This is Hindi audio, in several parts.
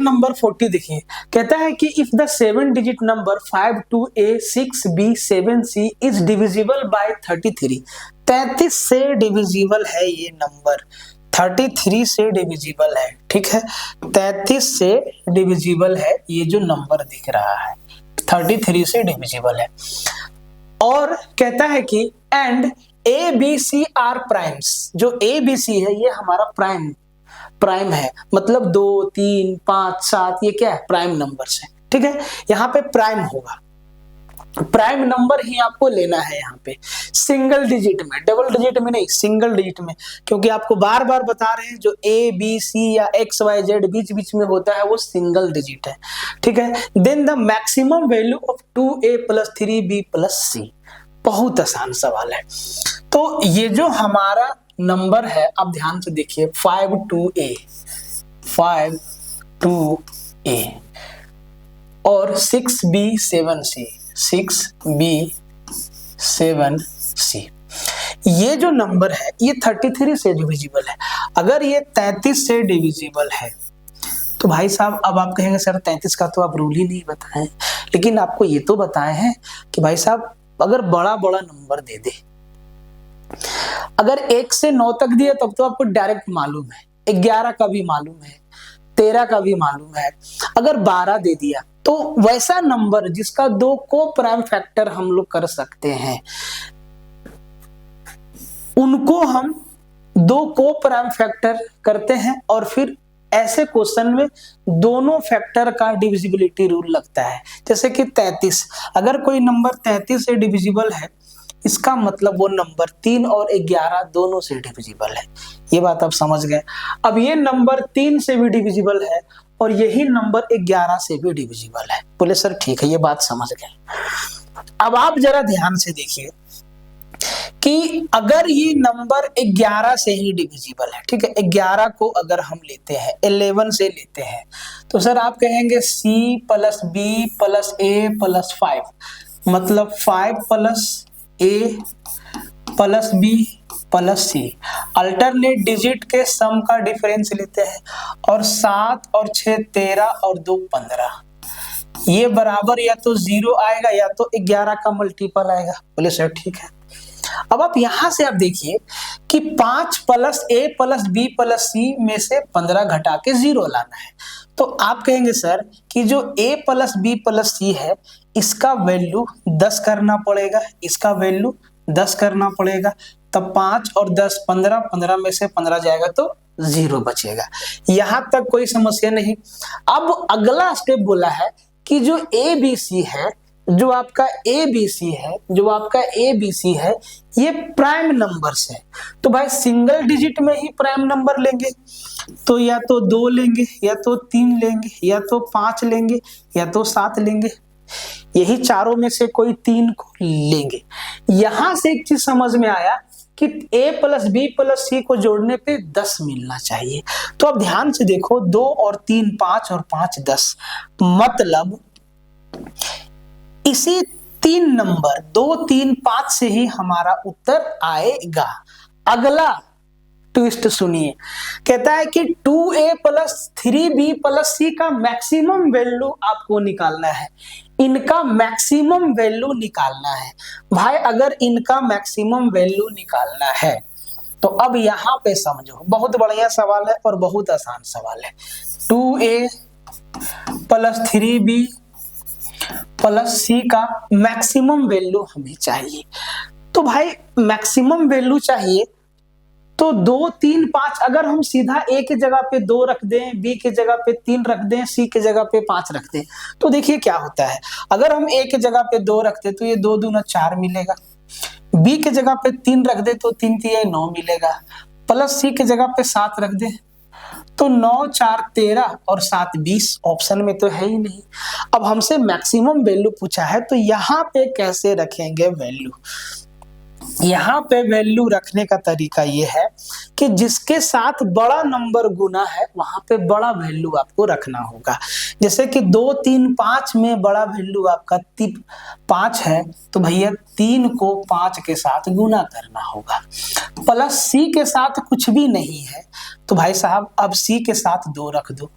नंबर 40 देखिए, कहता है कि if the 7 digit number 52A 6B 7C is divisible bye 33, 33 से डिविजिबल है ये नंबर, 33 से डिविजिबल है, ठीक है, 33 से डिविजिबल है ये जो नंबर दिख रहा है, 33 से डिविजिबल है। और कहता है कि एंड ABC आर प्राइम्स, जो ABC है ये हमारा प्राइम है, मतलब 2 3 5 7 ये क्या है, प्राइम नंबर्स है, ठीक है। यहाँ पे प्राइम होगा, प्राइम नंबर ही आपको लेना है यहाँ पे, सिंगल डिजिट में, डबल डिजिट में नहीं, सिंगल डिजिट में, क्योंकि आपको बार बार बता रहे हैं जो ABC या XYZ बीच बीच में होता है वो सिंगल डिजिट है, ठीक है। Then the maximum value of 2A + 3B + C, बहुत आसान सवाल है। तो ये जो हमारा नंबर है, आप ध्यान से देखिए, 52A और 6B 7C, ये जो नंबर है ये 33 से डिविजिबल है। अगर ये 33 से डिविजिबल है तो भाई साहब, अब आप कहेंगे सर 33 का तो आप रूल ही नहीं बताएं, लेकिन आपको ये तो बताए हैं कि भाई साहब अगर बड़ा बड़ा नंबर दे दे, अगर 1 से 9 तक दिया तब तो आपको डायरेक्ट मालूम है, 11 का भी मालूम है, 13 का भी मालूम है, अगर 12 दे दिया तो वैसा नंबर जिसका 2 को प्राइम फैक्टर हम लोग कर सकते हैं, उनको हम 2 को प्राइम फैक्टर करते हैं, और फिर ऐसे क्वेश्चन में दोनों फैक्टर का डिविजिबिलिटी रूल लगता है। जैसे कि 33, अगर कोई नंबर 33 से डिविजिबल है, इसका मतलब वो नंबर 3 और 11 दोनों से डिविजिबल है। ये बात आप समझ गए। अब ये नंबर 3 से भी डिविजिबल है और यही नंबर 11 से भी डिविजिबल है। बोले सर ठीक है, ये बात समझ गए। अब आप जरा ध्यान से देखिए कि अगर ये नंबर 11 से ही डिविजिबल है, ठीक है, 11 को अगर हम लेते हैं, 11 से लेते हैं, तो सर आप कहेंगे C + B + A + 5, मतलब 5 + A + B + C, alternate digit के सम का डिफरेंस लेते हैं, और 7 और 6 13 और 2 15, ये बराबर या तो 0 आएगा या तो 11 का मल्टीपल आएगा। बोले सर ठीक है। अब आप यहां से आप देखिए कि 5 + A + B + C में से 15 घटा के 0 लाना है, तो आप कहेंगे सर कि जो A + B + C है इसका वैल्यू 10 करना पड़ेगा, इसका वैल्यू 10 करना पड़ेगा, तब 5 और 10 15, 15 में से 15 जाएगा तो 0 बचेगा। यहां तक कोई समस्या नहीं। अब अगला स्टेप बोला है कि जो ABC है, जो आपका ABC है ये प्राइम नंबर्स है, तो भाई सिंगल डिजिट में ही प्राइम नंबर लेंगे, तो या तो 2 लेंगे, या तो 3 लेंगे, या तो 5 लेंगे, या तो 7 लेंगे, यही चारों में से कोई 3 को लेंगे। यहां से एक चीज समझ में आया कि A + B + C को जोड़ने पे 10 मिलना चाहिए। तो अब ध्यान से देखो, 2 और 3 5 और 5 10, मतलब इसी 3 नंबर 2 3 5 से ही हमारा उत्तर आएगा। अगला ट्विस्ट सुनिए, कहता है कि 2A + 3B + C का मैक्सिमम वैल्यू आपको निकालना है, इनका मैक्सिमम वैल्यू निकालना है। भाई अगर इनका मैक्सिमम वैल्यू निकालना है तो अब यहां पे समझो, बहुत बढ़िया सवाल है और बहुत आसान सवाल है। 2A + 3B + C का मैक्सिमम वैल्यू हमें चाहिए। तो भाई मैक्सिमम वैल्यू चाहिए तो 2 3 5, अगर हम सीधा A की जगह पे 2 रख दें, B की जगह पे 3 रख दें, C की जगह पे 5 रख दें, तो देखिए क्या होता है। अगर हम A की जगह पे 2 रखते तो ये 2 दूना 4 मिलेगा, B की जगह पे 3 रख दे तो 3 3 9 मिलेगा, प्लस C की जगह पे 7 रख दे तो 9 4 13 और 7 20, ऑप्शन में तो है ही नहीं। अब हमसे मैक्सिमम वैल्यू पूछा है तो यहाँ पे कैसे रखेंगे वैल्यू। यहाँ पे वैल्यू रखने का तरीका ये है कि जिसके साथ बड़ा नंबर गुना है वहां पे बड़ा वैल्यू आपको रखना होगा। जैसे कि 2 3 5 में बड़ा वैल्यू आपका 5 है, तो भैया 3 को 5 के साथ गुना करना होगा। प्लस C के साथ कुछ भी नहीं है तो भाई साहब अब C के साथ 2 रख दो,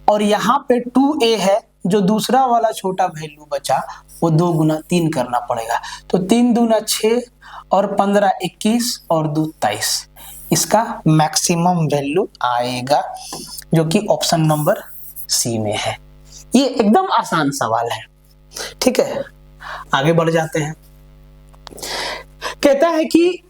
और यहाँ पे 2a है, जो दूसरा वाला छोटा वैल्यू बचा वो 2 गुना 3 करना पड़ेगा। तो 3 दूना 6 और 15 21 और 2 23, इसका मैक्सिमम वैल्यू आएगा, जो कि ऑप्शन नंबर सी में है। ये एकदम आसान सवाल है, ठीक है। आगे बढ़ जाते हैं। कहता है कि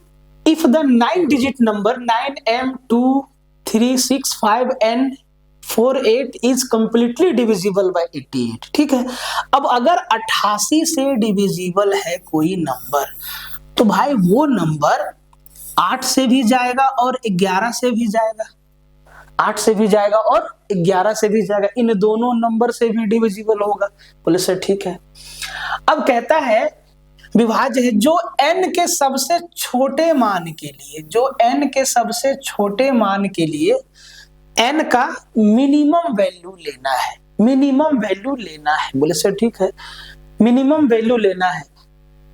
if the 9 digit number 9m2365n48 is completely divisible by 88, ठीक है। अब अगर 88 से डिविजिबल है कोई नंबर, तो भाई वो नंबर 8 से भी जाएगा और 11 से भी जाएगा, 8 से भी जाएगा और 11 से भी जाएगा, इन दोनों नंबर से भी डिविजिबल होगा। बोले सर ठीक है। अब कहता है विभाज्य है जो n के सबसे छोटे मान के लिए, जो n के सबसे छोटे मान के लिए n का मिनिमम वैल्यू लेना है, मिनिमम वैल्यू लेना है। बोले सर ठीक है, मिनिमम वैल्यू लेना है।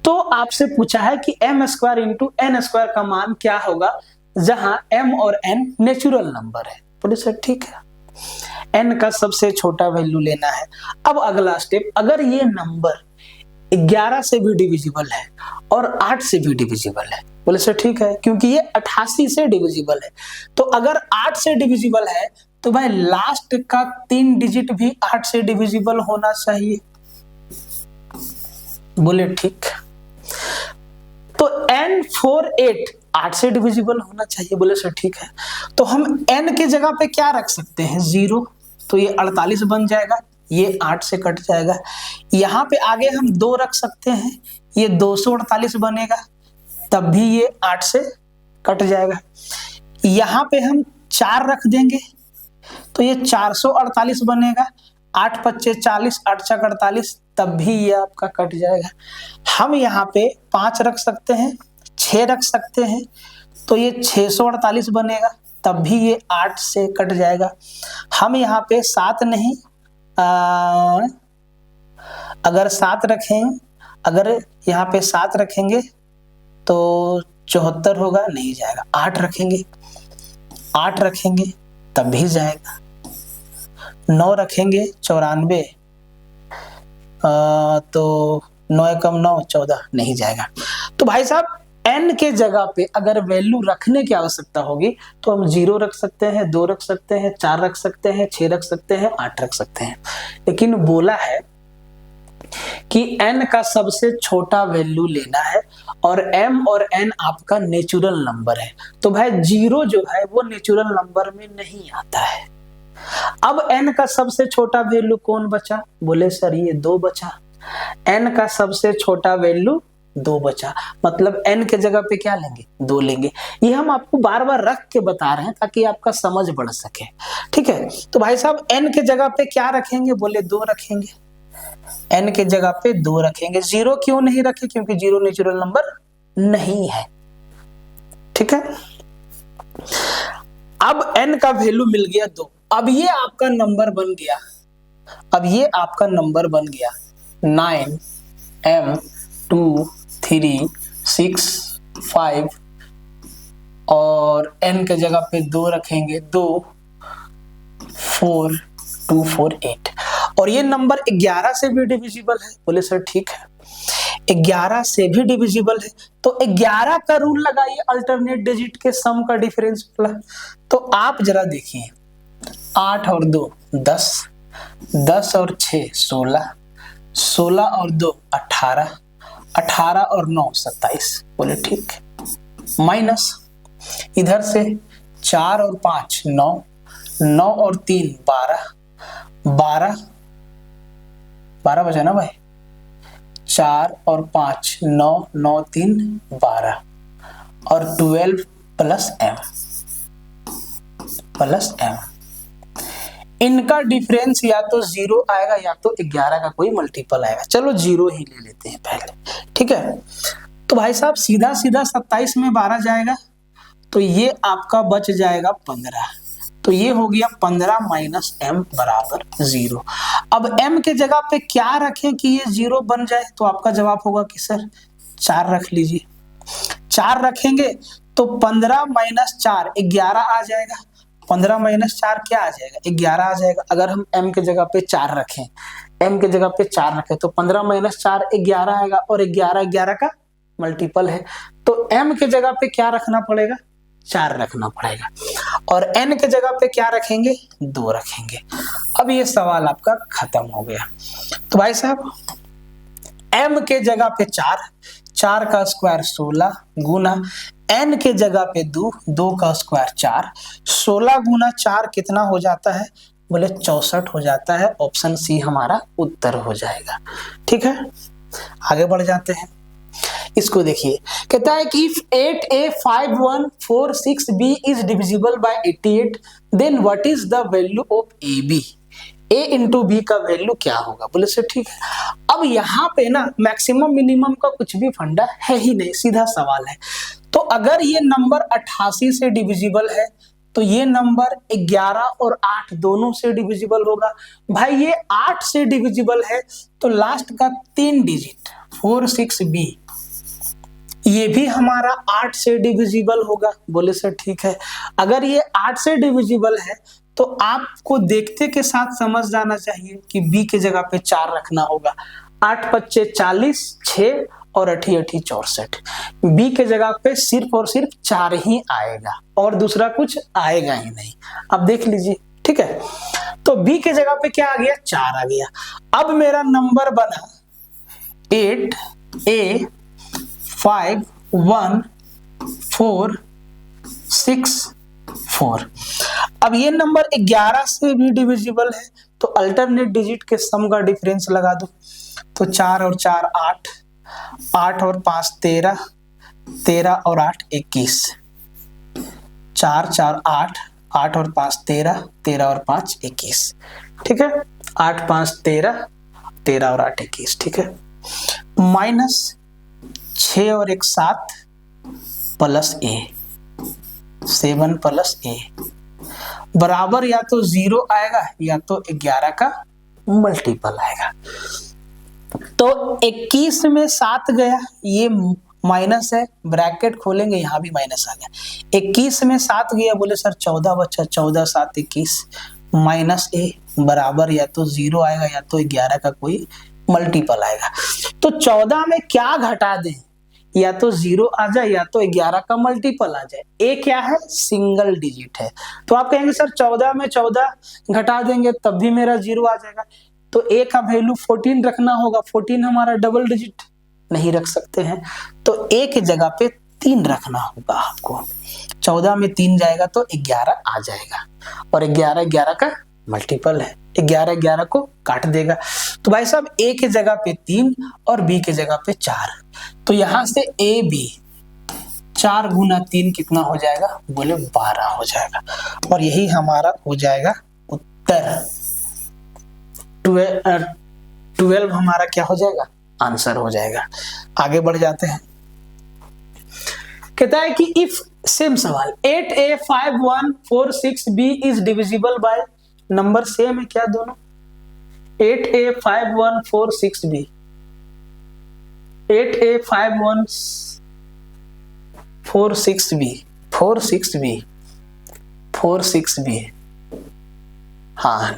तो आपसे पूछा है कि m square into n square का मान क्या होगा, जहां m और n नेचुरल नंबर है। बोले सर ठीक है, n का सबसे छोटा वैल्यू लेना है। अब अगला स्टेप, अगर ये नंबर 11 से भी डिविजिबल है और 8 से भी डिविजिबल है। बोले सर ठीक है, क्योंकि ये 88 से डिविजिबल है। तो अगर 8 से डिविजिबल है तो भाई लास्ट का 3 डिजिट भी 8 से डिविजिबल होना चाहिए। बोले ठीक। तो n48 8 से डिविजिबल होना चाहिए। बोले सर ठीक है। तो हम n के जगह पे क्या रख सकते हैं, 0, तो ये 48 बन जाएगा, ये 8 से कट जाएगा। यहाँ पे आगे हम 2 रख सकते हैं, ये 248 बनेगा, तब भी ये 8 से कट जाएगा। यहाँ पे हम 4 रख देंगे तो ये 448 बनेगा, 8 पच्चे 40, 8 छक 48, तब भी ये आपका कट जाएगा। हम यहाँ पे 5 रख सकते हैं, 6 रख सकते हैं, तो ये 648 बनेगा, तब भी ये 8 से कट जाएगा। हम यहाँ पे 7 नहीं, अगर 7 रखें, अगर यहाँ पे 7 रखेंगे तो 74 होगा, नहीं जाएगा। 8 रखेंगे, 8 रखेंगे तब भी जाएगा। 9 रखेंगे 94, तो 9 कम 9 14, नहीं जाएगा। तो भाई साहब n के जगह पे अगर वैल्यू रखने की आवश्यकता होगी तो हम 0 रख सकते हैं, 2 रख सकते हैं, 4 रख सकते हैं, 6 रख सकते हैं, 8 रख सकते हैं। लेकिन बोला है कि n का सबसे छोटा वैल्यू लेना है और m और n आपका नेचुरल नंबर है। तो भाई 0 जो है वो नेचुरल नंबर में नहीं आता है। अब n का सबसे छोटा वैल्यू कौन बचा, बोले सर ये 2 बचा। n का सबसे छोटा वैल्यू 2 बचा, मतलब n के जगह पे क्या लेंगे, 2 लेंगे। ये हम आपको बार बार रख के बता रहे हैं ताकि आपका समझ बढ़ सके, ठीक है। तो भाई साहब n के जगह पे क्या रखेंगे, बोले 2 रखेंगे। n के जगह पे 2 रखेंगे। 0 क्यों नहीं रखे, क्योंकि 0 नेचुरल नंबर नहीं है, ठीक है। अब n का वैल्यू मिल गया 2। अब ये आपका नंबर बन गया, अब ये आपका नंबर बन गया 9m2365 और n के जगह पे 2 रखेंगे, 2 4 2 4 8। और ये नंबर 11 से भी डिविजिबल है। बोले सर ठीक है, 11 से भी डिविजिबल है। तो 11 का रूल लगाइए, अल्टरनेट डिजिट के सम का डिफरेंस वाला। तो आप जरा देखिए, 8 और 2 10, 10 और 6 16, 16 और 2 18, 18 और 9 27। बोले ठीक। माइनस इधर से 4 और 5 9, 9 और 3 12, 12 12 बचा ना भाई, 4 और 5 9, 9 3 12 और 12 प्लस m। इनका डिफरेंस या तो 0 आएगा या तो 11 का कोई मल्टीपल आएगा। चलो 0 ही ले लेते हैं पहले, ठीक है। तो भाई साहब सीधा सीधा 27 में 12 जाएगा, तो ये आपका बच जाएगा 15। तो ये हो गया 15 माइनस m बराबर 0। अब m के जगह पे क्या रखें कि ये 0 बन जाए, तो आपका जवाब होगा कि सर 4 रख लीजिए। 4 रखेंगे तो 15 माइनस 4 11 आ जाएगा। 15 माइनस 4 क्या आ जाएगा, 11 आ जाएगा। अगर हम m के जगह पे 4 रखें, m के जगह पे 4 रखें तो 15 माइनस 4 11 आएगा, और 11 11 का मल्टीपल है, तो m के जगह पे क्या रखना पड़ेगा, 4 रखना पड़ेगा, और n के जगह पे क्या रखेंगे, 2 रखेंगे। अब ये सवाल आपका खत्म हो गया। तो भाई साहब m के जगह पे 4 का स्क्वायर 16 गुना n के जगह पे 2 का स्क्वायर 4, 16 गुना 4 कितना हो जाता है, बोले 64 हो जाता है। ऑप्शन सी हमारा उत्तर हो जाएगा। ठीक है, आगे बढ़ जाते हैं। इसको देखिए, कहता है कि if 8a5146b is divisible by 88 then what is the value of ab। a into B का वैल्यू क्या होगा, बोले सर ठीक है। अब यहाँ पे ना मैक्सिमम मिनिमम का कुछ भी फंडा है ही नहीं, सीधा सवाल है। तो अगर ये नंबर 88 से डिविजिबल है तो ये नंबर 11 और 8 दोनों से डिविजिबल होगा। भाई ये 8 से डिविजिबल है तो लास्ट का 3 डिजिट 46b ये भी हमारा 8 से डिविजिबल होगा, बोले सर ठीक है। अगर ये 8 से डिविजिबल है तो आपको देखते के साथ समझ जाना चाहिए कि b के जगह पे 4 रखना होगा। 8 पच्चे 40, 6 और 8 64, b के जगह पे सिर्फ और सिर्फ 4 ही आएगा और दूसरा कुछ आएगा ही नहीं। अब देख लीजिए, ठीक है। तो b के जगह पे क्या आ गया, 4 आ गया। अब मेरा नंबर बना 8a5146 अब ये नंबर 11 से भी डिविजिबल है तो अल्टरनेट डिजिट के सम का डिफरेंस लगा दो। तो 4 और 4 8, 8 और 5 13, 13 और 8 21, 4 4 8, 8 और 5 13, 13 और 5 21, ठीक है। 8 5 13, 13 और 8 21, ठीक है। माइनस 6 और 1 7 प्लस a 7 प्लस a बराबर या तो 0 आएगा या तो 11 का मल्टीपल आएगा। तो 21 में 7 गया, ये माइनस है, ब्रैकेट खोलेंगे यहाँ भी माइनस आ गया। 21 में 7 गया, बोले सर 14 बच्चा, 14 7 21 माइनस a बराबर या तो 0 आएगा या तो 11 का कोई मल्टीपल आएगा। तो 14 में क्या घटा दें, या तो 0 आ जाए या तो 11 का मल्टीपल आ जाए। ए क्या है, सिंगल डिजिट है। तो आप कहेंगे सर 14 में 14 घटा देंगे तब भी मेरा 0 आ जाएगा। तो ए का वैल्यू 14 रखना होगा, 14 हमारा डबल डिजिट नहीं रख सकते हैं, तो ए के जगह पे 3 रखना होगा आपको। 14 में 3 जाएगा तो 11 आ जाएगा, और 11 11 का मल्टीपल है, 11 11 को काट देगा। तो भाई साहब ए के जगह पे 3 और बी के जगह पे 4, तो यहां से ए बी 4 गुना 3 कितना हो जाएगा, बोले 12 हो जाएगा, और यही हमारा हो जाएगा उत्तर। 12 हमारा क्या हो जाएगा, आंसर हो जाएगा। आगे बढ़ जाते हैं। कहता है कि इफ, सेम सवाल, 8a5146b is divisible bye, number same है क्या दोनों, 8a5146b 46b हाँ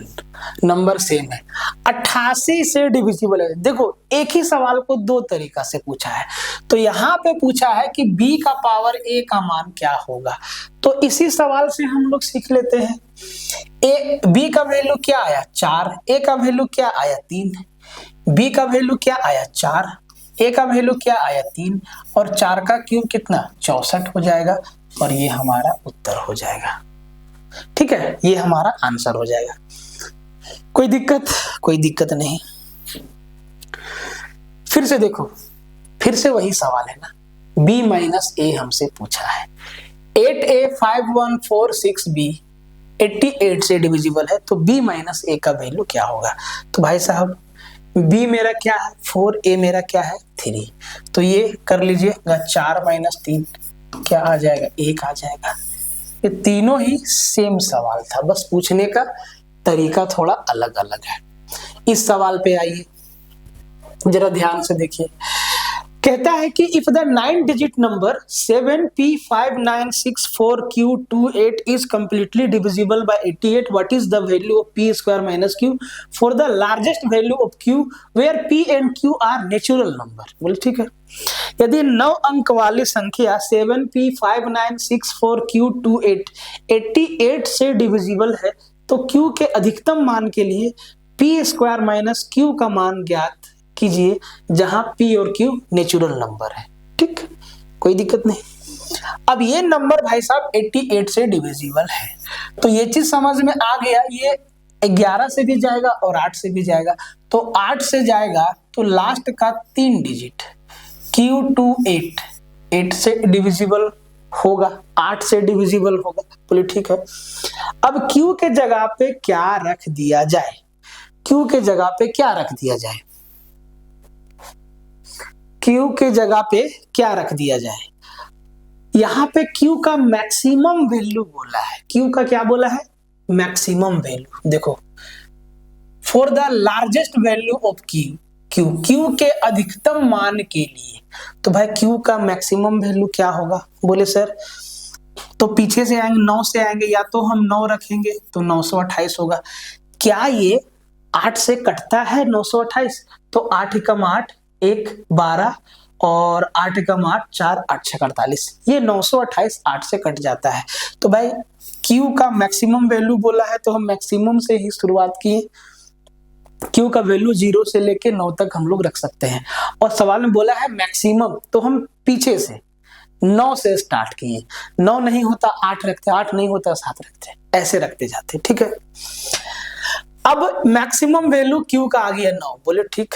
नंबर सेम है। 88 से डिविजिबल है। देखो एक ही सवाल को दो तरीका से पूछा है, तो यहाँ पे पूछा है कि b का पावर a का मान क्या होगा। तो इसी सवाल से हम लोग सीख लेते हैं। b का वैल्यू क्या आया 4, a का वैल्यू क्या आया 3, b का वैल्यू क्या आया 4, a का वैल्यू क्या आया 3, और 4 का क्यूब कितना 64 हो जाएगा, और ये हमारा उत्तर हो जाएगा। ठीक है, ये हमारा आंसर हो जाएगा। कोई दिक्कत, कोई दिक्कत नहीं। फिर से देखो, फिर से वही सवाल है ना, b माइनस a हमसे पूछा है। 8a5146b 88 से डिविजिबल है, तो b माइनस a का वैल्यू क्या होगा। तो भाई साहब b मेरा क्या है 4, a मेरा क्या है 3, तो ये कर लीजिएगा 4 माइनस 3 क्या आ जाएगा 1 आ जाएगा। ये तीनों ही सेम सवाल था, बस पूछने का तरीका थोड़ा अलग अलग है। इस सवाल पे आइए, जरा ध्यान से देखिए। कहता है कि if the 9 digit number 7p5964q28 is completely divisible by 88, what is the value of p square minus q for the largest value of q where p and q are natural number। बोले ठीक है, यदि 9 अंक वाली संख्या 7p5964q28 88 से डिविजिबल है तो q के अधिकतम मान के लिए p स्क्वायर माइनस q का मान ज्ञात कीजिए जहां p और q नेचुरल नंबर है। ठीक, कोई दिक्कत नहीं। अब ये नंबर भाई साहब 88 से डिविजिबल है, तो ये चीज समझ में आ गया। ये 11 से भी जाएगा और 8 से भी जाएगा, तो 8 से जाएगा तो लास्ट का 3 डिजिट Q28 8 से डिविजिबल होगा, 8 से डिविजिबल होगा। बोले ठीक है। अब Q के जगह पे क्या रख दिया जाए, Q के जगह पे क्या रख दिया जाए, Q के जगह पे क्या रख दिया जाए। यहां पे Q का मैक्सिमम वैल्यू बोला है, Q का क्या बोला है, मैक्सिमम वैल्यू। देखो, for the largest value of Q के अधिकतम मान के लिए, तो भाई Q का मैक्सिमम वैल्यू क्या होगा। बोले सर तो पीछे से आएंगे, 9 से आएंगे, या तो हम 9 रखेंगे तो 928 होगा। क्या ये 8 से कटता है 928? तो 8 कम 8 1 12 और 8 कम 8 4 8 6 48, ये 928 8 से कट जाता है। तो भाई Q का मैक्सिमम वैल्यू बोला है तो हम मैक्सिमम से ही शुरुआत किए। Q का वैल्यू 0 से लेके 9 तक हम लोग रख सकते हैं, और सवाल में बोला है मैक्सिमम, तो हम पीछे से 9 से स्टार्ट किए। 9 नहीं होता 8 रखते, 8 नहीं होता 7 रखते, ऐसे रखते जाते। ठीक है, अब मैक्सिमम वैल्यू Q का आ गया 9। बोले ठीक।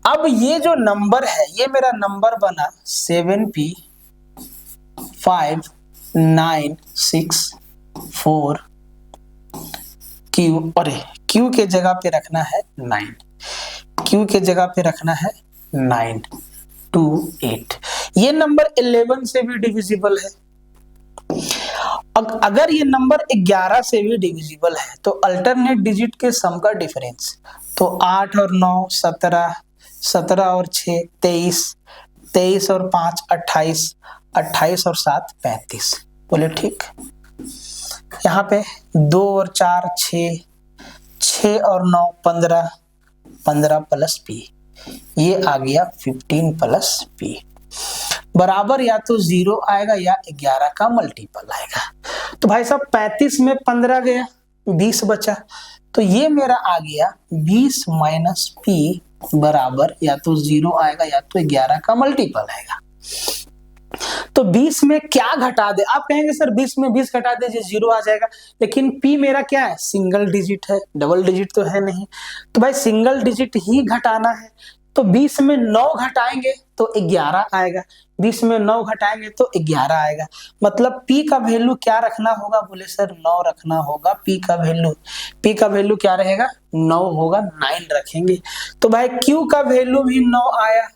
अब ये जो नंबर है, ये मेरा नंबर बना 7p5964q, अरे Q के जगह पे रखना है 9, Q के जगह पे रखना है 928। ये नंबर 11 से भी डिविजिबल है। अगर ये नंबर 11 से भी डिविजिबल है तो अल्टरनेट डिजिट के सम का डिफरेंस, तो 8 और 9 17, 17 और 6 23, 23 और 5 28, 28 और 7 35। बोले ठीक। यहाँ पे 2 और 4 6, 6 और 9 15, 15 प्लस p, ये आ गया 15 प्लस p बराबर या तो 0 आएगा या 11 का मल्टीपल आएगा। तो भाई साहब 35 में 15 गया, 20 बचा, तो ये मेरा आ गया 20 माइनस p बराबर या तो 0 आएगा या तो 11 का मल्टीपल आएगा। तो 20 में क्या घटा दे, आप कहेंगे सर 20 में 20 घटा दीजिए 0 आ जाएगा, लेकिन p मेरा क्या है, सिंगल डिजिट है, डबल डिजिट तो है नहीं। तो भाई सिंगल डिजिट ही घटाना है, तो 20 में 9 घटाएंगे तो 11 आएगा, 20 में 9 घटाएंगे तो 11 आएगा। मतलब p का वैल्यू क्या रखना होगा, बोले सर 9 रखना होगा। p का वैल्यू क्या रहेगा, 9 होगा, 9 रखेंगे। तो भाई q का वैल्यू भी 9 आया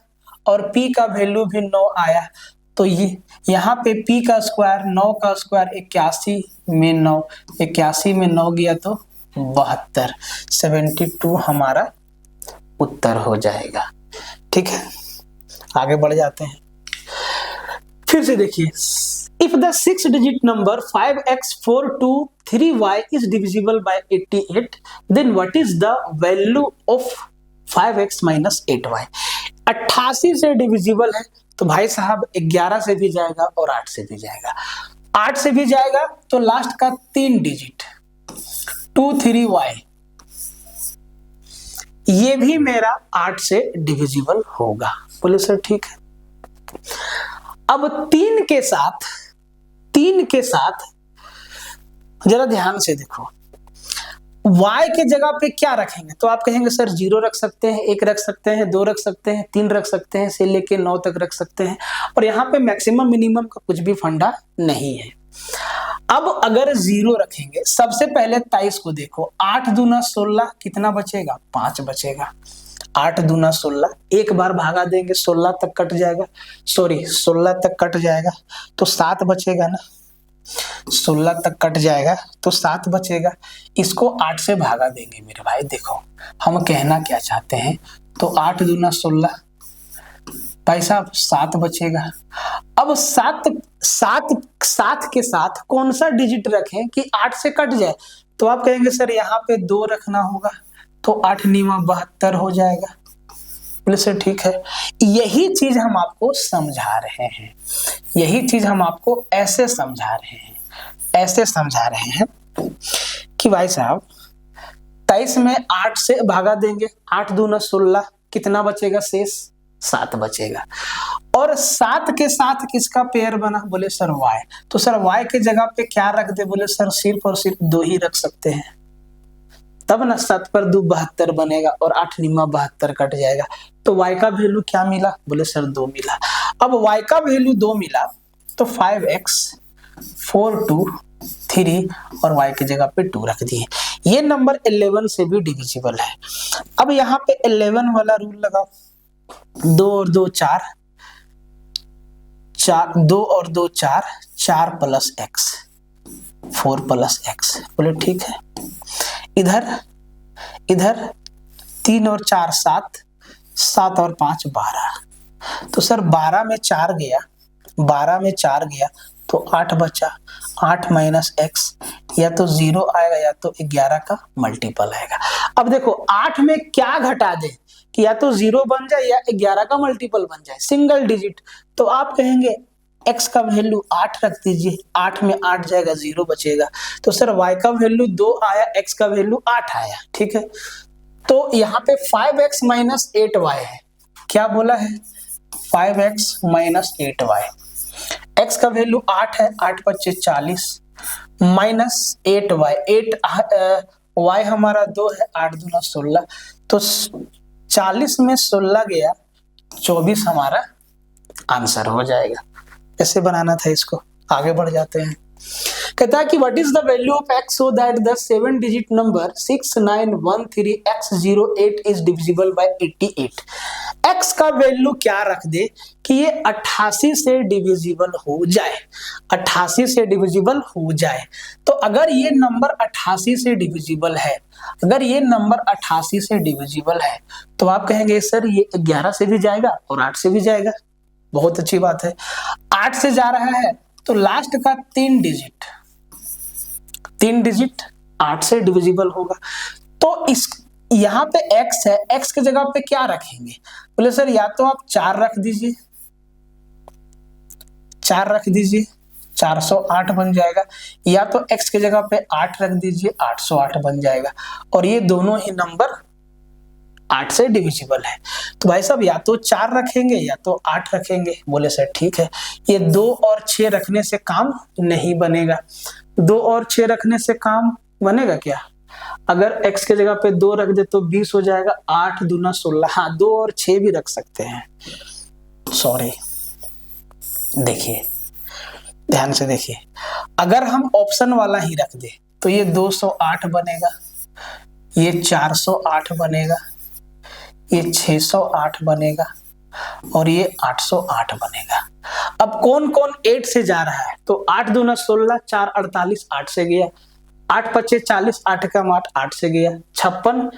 और p का वैल्यू भी 9 आया, तो ये यहाँ पे p का स्क्वायर 9 का स्क्वायर 81 में 9, 81 में 9 गया तो 72, 72 हमारा उत्तर हो जाएगा। ठीक है, आगे बढ़ जाते हैं। फिर से देखिए, if the 6 digit number 5x423y is divisible by 88, then what is the value of 5x minus 8y। 88 से डिविजिबल है तो भाई साहब 11 से भी जाएगा और 8 से भी जाएगा। 8 से भी जाएगा तो लास्ट का 3 डिजिट 23y, ये भी मेरा 8 से डिविजिबल होगा। बोले सर ठीक है। अब 3 के साथ जरा ध्यान से देखो, y के जगह पे क्या रखेंगे, तो आप कहेंगे सर 0 रख सकते हैं, 1 रख सकते हैं, 2 रख सकते हैं, 3 रख सकते हैं, से लेके 9 तक रख सकते हैं, और यहाँ पे मैक्सिमम मिनिमम का कुछ भी फंडा नहीं है। अब अगर 0 रखेंगे, सबसे पहले 23 को देखो, 8 दूना 16 कितना बचेगा, 5 बचेगा। 8 दूना 16, एक बार भागा देंगे 16 तक कट जाएगा, 16 तक कट जाएगा तो 7 बचेगा ना, 16 तक कट जाएगा तो 7 बचेगा। इसको 8 से भागा देंगे मेरे भाई। देखो हम कहना क्या चाहते हैं, तो 8 दूना 16, भाई साहब 7 बचेगा। अब 7 7 7 के साथ कौन सा डिजिट रखें कि 8 से कट जाए? तो आप कहेंगे सर यहाँ पे 2 रखना होगा, तो 8 नीमा 72 हो जाएगा। बोले सर ठीक है। यही चीज हम आपको समझा रहे हैं, यही चीज हम आपको ऐसे समझा रहे हैं, ऐसे समझा रहे हैं कि भाई साहब 23 में 8 से भागा देंगे, 8 दूना 16, कितना बचेगा शेष? 7 बचेगा। और 7 के साथ किसका पेयर बना? बोले सर y। तो सर y के जगह पे क्या रख दे? बोले सर सिर्फ और सिर्फ 2 ही रख सकते हैं, तब ना 7 पर 2 72 बनेगा और 8 निमा 72 कट जाएगा। तो y का वैल्यू क्या मिला? बोले सर 2 मिला। अब y का वैल्यू 2 मिला तो 5x 4 2 3 और y की जगह पे 2 रख दिए। ये नंबर 11 से भी डिविजिबल है। अब यहाँ पे 11 वाला रूल लगाओ, 2 और 2 4, 2 और 2 4, 4 प्लस x, 4 प्लस x। बोले ठीक है। इधर 3 और 4 7, 7 और 5 12। तो सर 12 में 4 गया, 12 में 4 गया तो 8 बचा। 8 माइनस x या तो 0 आएगा या तो 11 का मल्टीपल आएगा। अब देखो 8 में क्या घटा दे कि या तो 0 बन जाए या 11 का मल्टीपल बन जाए, सिंगल डिजिट। तो आप कहेंगे x का वैल्यू 8 रख दीजिए, 8 में 8 जाएगा 0 बचेगा। तो सर y का वैल्यू 2 आया, x का वैल्यू 8 आया, ठीक है। तो यहाँ पे 5x माइनस 8y है। क्या बोला है? 5x minus 8y। x का वैल्यू 8 है, 8 पच्चे 40 माइनस 8y, 8 y हमारा 2 है, 8 दूना 16। तो 40 में 16 गया, 24 हमारा आंसर हो जाएगा। कैसे बनाना था इसको? आगे बढ़ जाते हैं। कहता है कि what is the value of x so that the 7 digit number 6913x08 is divisible by 88। x का वैल्यू क्या रख दे कि ये 88 से डिविजिबल हो जाए, 88 से डिविजिबल हो जाए। तो अगर ये नंबर 88 से डिविजिबल है, अगर ये नंबर 88 से डिविजिबल है तो आप कहेंगे सर ये 11 से भी जाएगा और 8 से भी जाएगा। बहुत अच्छी बात है। 8 से जा रहा है तो लास्ट का 3 डिजिट 8 से डिविजिबल होगा। तो इस यहाँ पे x है, x के जगह पे क्या रखेंगे? बोले सर या तो आप 4 रख दीजिए, 4 रख दीजिए, 408 बन जाएगा, या तो x के जगह पे 8 रख दीजिए, 808 बन जाएगा। और ये दोनों ही नंबर 8 से डिविजिबल है। तो भाई साहब या तो 4 रखेंगे या तो 8 रखेंगे। बोले सर ठीक है। ये 2 और 6 रखने से काम नहीं बनेगा। 2 और 6 रखने से काम बनेगा क्या? अगर x के जगह पे 2 रख दे तो 20 हो जाएगा, 8 दूना 16। हाँ 2 और 6 भी रख सकते हैं, सॉरी। देखिए ध्यान से देखिए, अगर हम ऑप्शन वाला ही रख दे तो ये 208 बनेगा, ये 408 बनेगा, ये 608 बनेगा और ये 808 बनेगा। अब कौन कौन 8 से जा रहा है? तो 8 दूना 16, 4 48, 8 से गया, 8 पच्चे 40, 8 का 8 से गया, 56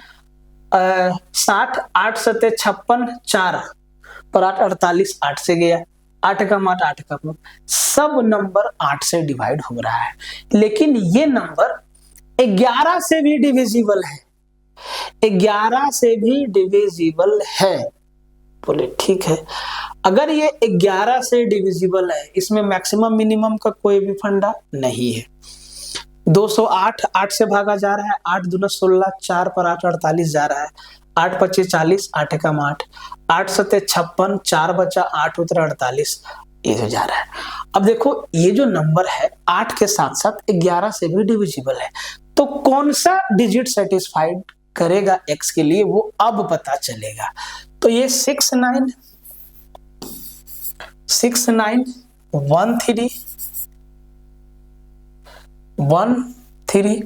60, 8 सते 56, 4 पर 8 48, 8 से गया, 8 का 8 का 8। सब नंबर 8 से डिवाइड हो रहा है, लेकिन ये नंबर 11 से भी डिविजिबल है, 11 से भी डिविजिबल है। बोले ठीक है। अगर ये 11 से डिविजिबल है, इसमें मैक्सिमम मिनिमम का कोई भी फंडा नहीं है। 208 8 से भागा जा रहा है, 8 दूना 16, 4 पर 8 48 जा रहा है, 8 पच्चे 40, 8 का 8, 8 सते 56, 4 बचा 8 उतरा 48, ये जो जा रहा है। अब देखो ये जो नंबर है 8 के साथ साथ 11 से भी डिविजिबल है, तो कौन सा डिजिट सेटिस्फाइड करेगा x के लिए वो अब पता चलेगा। तो ये 69 13 13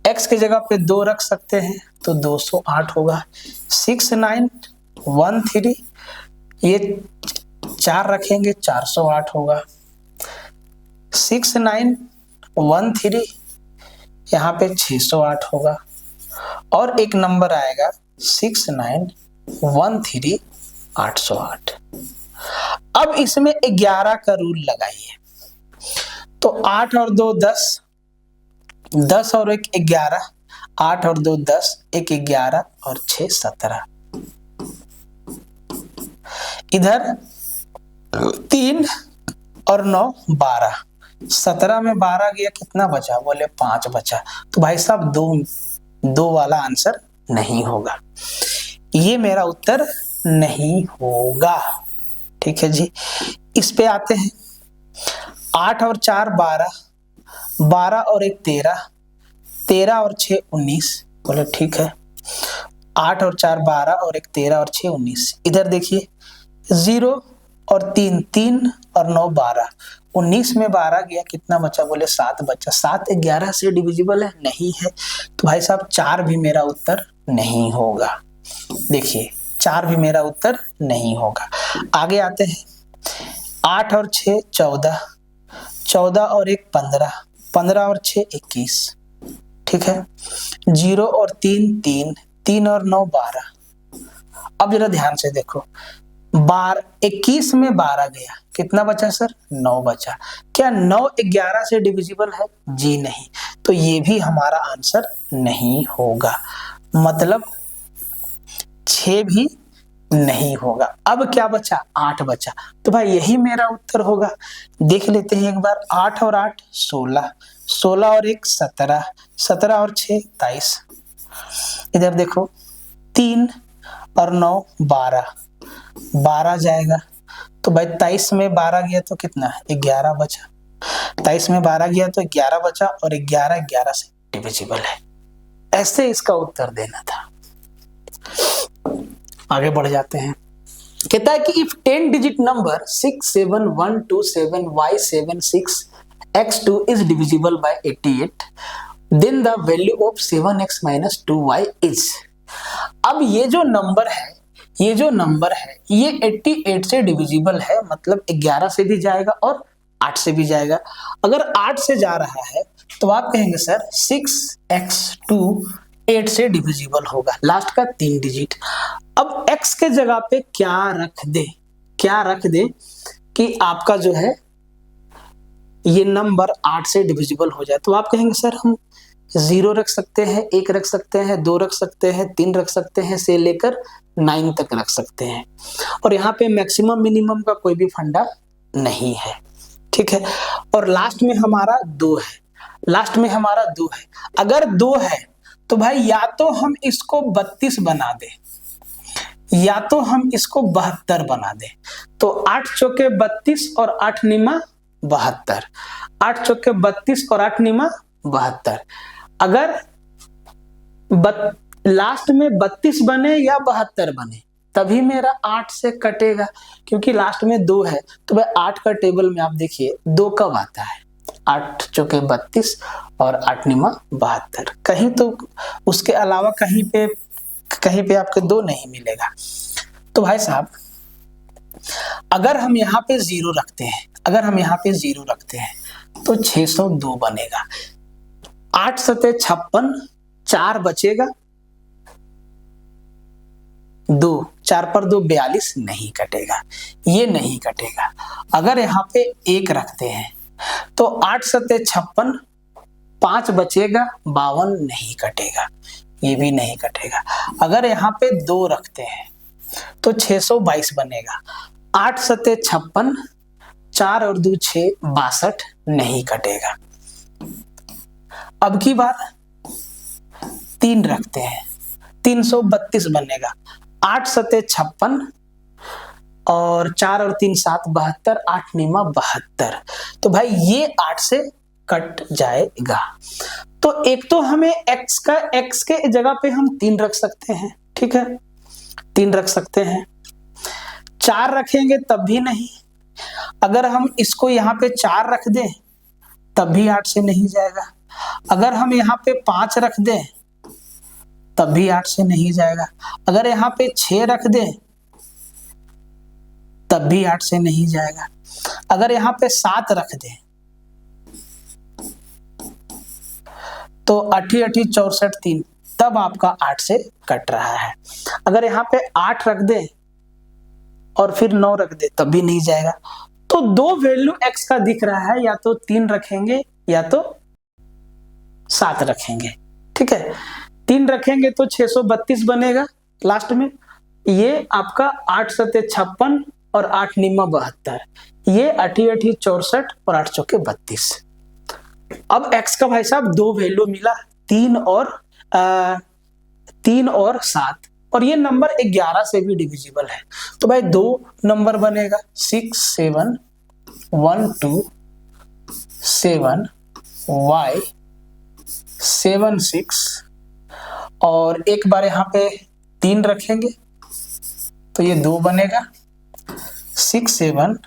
x के जगह पे 2 रख सकते हैं तो 208 होगा। 6913 ये 4 रखेंगे 408 होगा। 6913 यहाँ पे 608 होगा और एक नंबर आएगा 6913 808। अब इसमें 11 का रूल लगाइए, तो 8 और 2 10, 10 और 1 11, 8 और 2 10, 1 11 और 6 17। इधर 3 और 9 12, 17 में 12 गया, कितना बचा? बोले 5 बचा। तो भाई साहब दो वाला आंसर नहीं होगा, ये मेरा उत्तर नहीं होगा। ठीक है जी। इस पे आते हैं। 8 और 4 12, 12 और 1 13, 13 और 6 19। बोले ठीक है, 8 और 4 12 और 1 13 और 6 19। इधर देखिए 0 और 3 3 और 9 12, 19 में 12 गया, कितना बचा? बोले 7 बचा। 7 11 से डिविजिबल है? नहीं है। तो भाई साहब 4 भी मेरा उत्तर नहीं होगा। देखिए 4 भी मेरा उत्तर नहीं होगा। आगे आते हैं। 8 और 6 14, 14 और 1 15, 15 और 6 21। ठीक है। 0 और 3 3, 3 और 9 12। अब जरा ध्यान से देखो, 21 में 12 गया, कितना बचा सर? 9 बचा। क्या 9 11 से डिविजिबल है? जी नहीं। तो ये भी हमारा आंसर नहीं होगा, मतलब 6 भी नहीं होगा। अब क्या बचा? 8 बचा। तो भाई यही मेरा उत्तर होगा। देख लेते हैं एक बार। 8 और 8 16, 16 और 1 17, 17 और 6 23। इधर देखो 3 और 9 12, 12 जाएगा। तो भाई 23 में 12 गया तो कितना? 11 बचा। 23 में 12 गया तो 11 बचा, और 11 11 से डिविजिबल है। ऐसे इसका उत्तर देना था। आगे बढ़ जाते हैं। कहता है कि if 10 digit number 67127y76x2 is divisible by 88, then the value of 7x minus 2y is। अब ये जो नंबर है, ये 88 से डिविजिबल है, मतलब 11 से भी जाएगा और 8 से भी जाएगा। अगर 8 से जा रहा है तो आप कहेंगे सर 6x2 8 से डिविजिबल होगा, लास्ट का 3 डिजिट। अब x के जगह पे क्या रख दे कि आपका जो है ये नंबर 8 से डिविजिबल हो जाए। तो आप कहेंगे सर हम 0 रख सकते हैं, 1 रख सकते हैं, 2 रख सकते हैं, 3 रख सकते हैं, से लेकर 9 तक रख सकते हैं। और यहाँ पे मैक्सिमम मिनिमम का कोई भी फंडा नहीं है। ठीक है। और लास्ट में हमारा 2 है, अगर 2 है तो भाई या तो हम इसको 32 बना दें या तो हम इसको 72 बना दें। तो 8 चौके 32 और 8 निमा 72, 8 चौके 32 और 8 निमा 72। अगर लास्ट में 32 बने या 72 बने तभी मेरा 8 से कटेगा, क्योंकि लास्ट में 2 है। तो भाई 8 का टेबल में आप देखिए 2 कब आता है? 8 चौके 32 और 8 निमा 72। कहीं तो उसके अलावा कहीं पे आपके 2 नहीं मिलेगा। तो भाई साहब अगर हम यहाँ पे 0 रखते हैं, तो 602 बनेगा। 8 सते 56, 4 बचेगा, 2, 4 पर 2 42, नहीं कटेगा, ये नहीं कटेगा। अगर यहाँ पे 1 रखते हैं तो 8 सते 56, 5 बचेगा, 52, नहीं कटेगा, ये भी नहीं कटेगा। अगर यहाँ पे 2 रखते हैं तो 622 बनेगा। 8 सते 56, 4 और 2 6, 62, नहीं कटेगा। अब की बार 3 रखते हैं, 332 बनेगा। 8 सते 56 और 4 और 3 7, 72, 8 निमा 72। तो भाई ये 8 से कट जाएगा। तो एक तो हमें x के जगह पे हम 3 रख सकते हैं। ठीक है, 3 रख सकते हैं। 4 रखेंगे तब भी नहीं। अगर हम इसको यहाँ पे 4 रख दें तब भी 8 से नहीं जाएगा। अगर हम यहाँ पे 5 रख दें तब भी 8 से नहीं जाएगा। अगर यहाँ पे 6 रख दें तब भी 8 से नहीं जाएगा। अगर यहाँ पे 7 रख दें तो 8 8 64 3, तब आपका 8 से कट रहा है। अगर यहाँ पे 8 रख दें और फिर 9 रख दे तब भी नहीं जाएगा। तो दो वैल्यू x का दिख रहा है, या तो 3 रखेंगे या तो 7 रखेंगे। ठीक है, 3 रखेंगे तो 632 बनेगा लास्ट में। ये आपका 8 सते 56 और 8 निम्मा 72, ये 8 8 64 और 8 चौके 32। अब x का भाई साहब दो वैल्यू मिला, 3 और 7, और ये नंबर 11 से भी डिविजिबल है। तो भाई दो नंबर बनेगा 6 7 1 2 7 y 7 6, और एक बार यहाँ पे 3 रखेंगे तो ये 2 बनेगा 6 7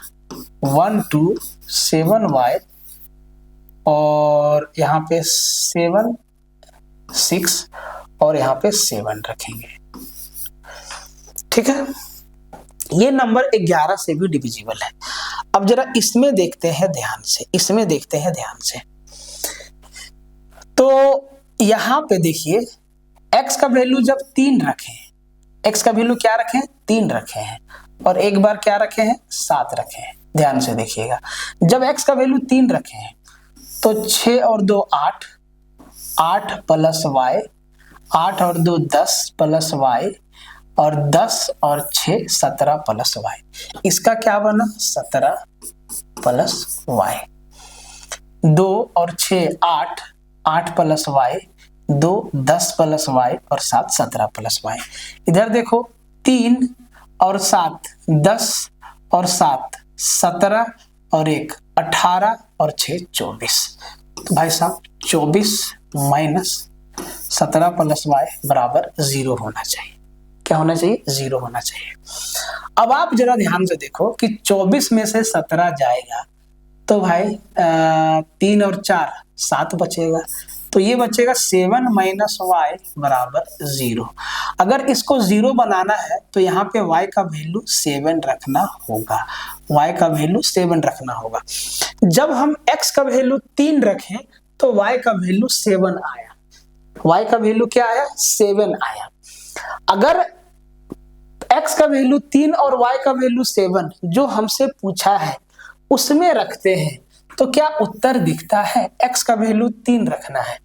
1 2 7 y, और यहाँ पे 7 6 और यहाँ पे 7 रखेंगे। ठीक है, ये नंबर 11 से भी डिविजिबल है। अब जरा इसमें देखते हैं ध्यान से, तो यहां पे देखिए x का वैल्यू जब 3 रखे हैं, x का वैल्यू क्या रखे हैं 3 रखे हैं, और एक बार क्या रखे हैं 7 रखे हैं। ध्यान से देखिएगा, जब x का वैल्यू 3 रखे हैं तो 6 और 2 8, 8 प्लस y, 8 और 2 10 प्लस y, और 10 और 6 17 प्लस y। इसका क्या बना 17 प्लस y। 2 और 6 8, 8 प्लस y, 2 10 प्लस y, और 7 17 प्लस y। इधर देखो 3 और 7 10 और 7 17 और 1 18 और 6 24। तो भाई साहब 24 माइनस 17 प्लस y बराबर 0 होना चाहिए। क्या होना चाहिए 0 होना चाहिए। अब आप जरा ध्यान से देखो कि 24 में से 17 जाएगा तो भाई 3 और 4 7 बचेगा, तो ये बचेगा 7 माइनस y बराबर 0। अगर इसको 0 बनाना है तो यहाँ पे y का वैल्यू 7 रखना होगा, y का वैल्यू 7 रखना होगा। जब हम x का वैल्यू 3 रखें तो y का वैल्यू 7 आया, y का वैल्यू क्या आया 7 आया। अगर x का वैल्यू 3 और y का वैल्यू 7 जो हमसे पूछा है उसमें रखते हैं तो क्या उत्तर दिखता है, x का वैल्यू 3 रखना है,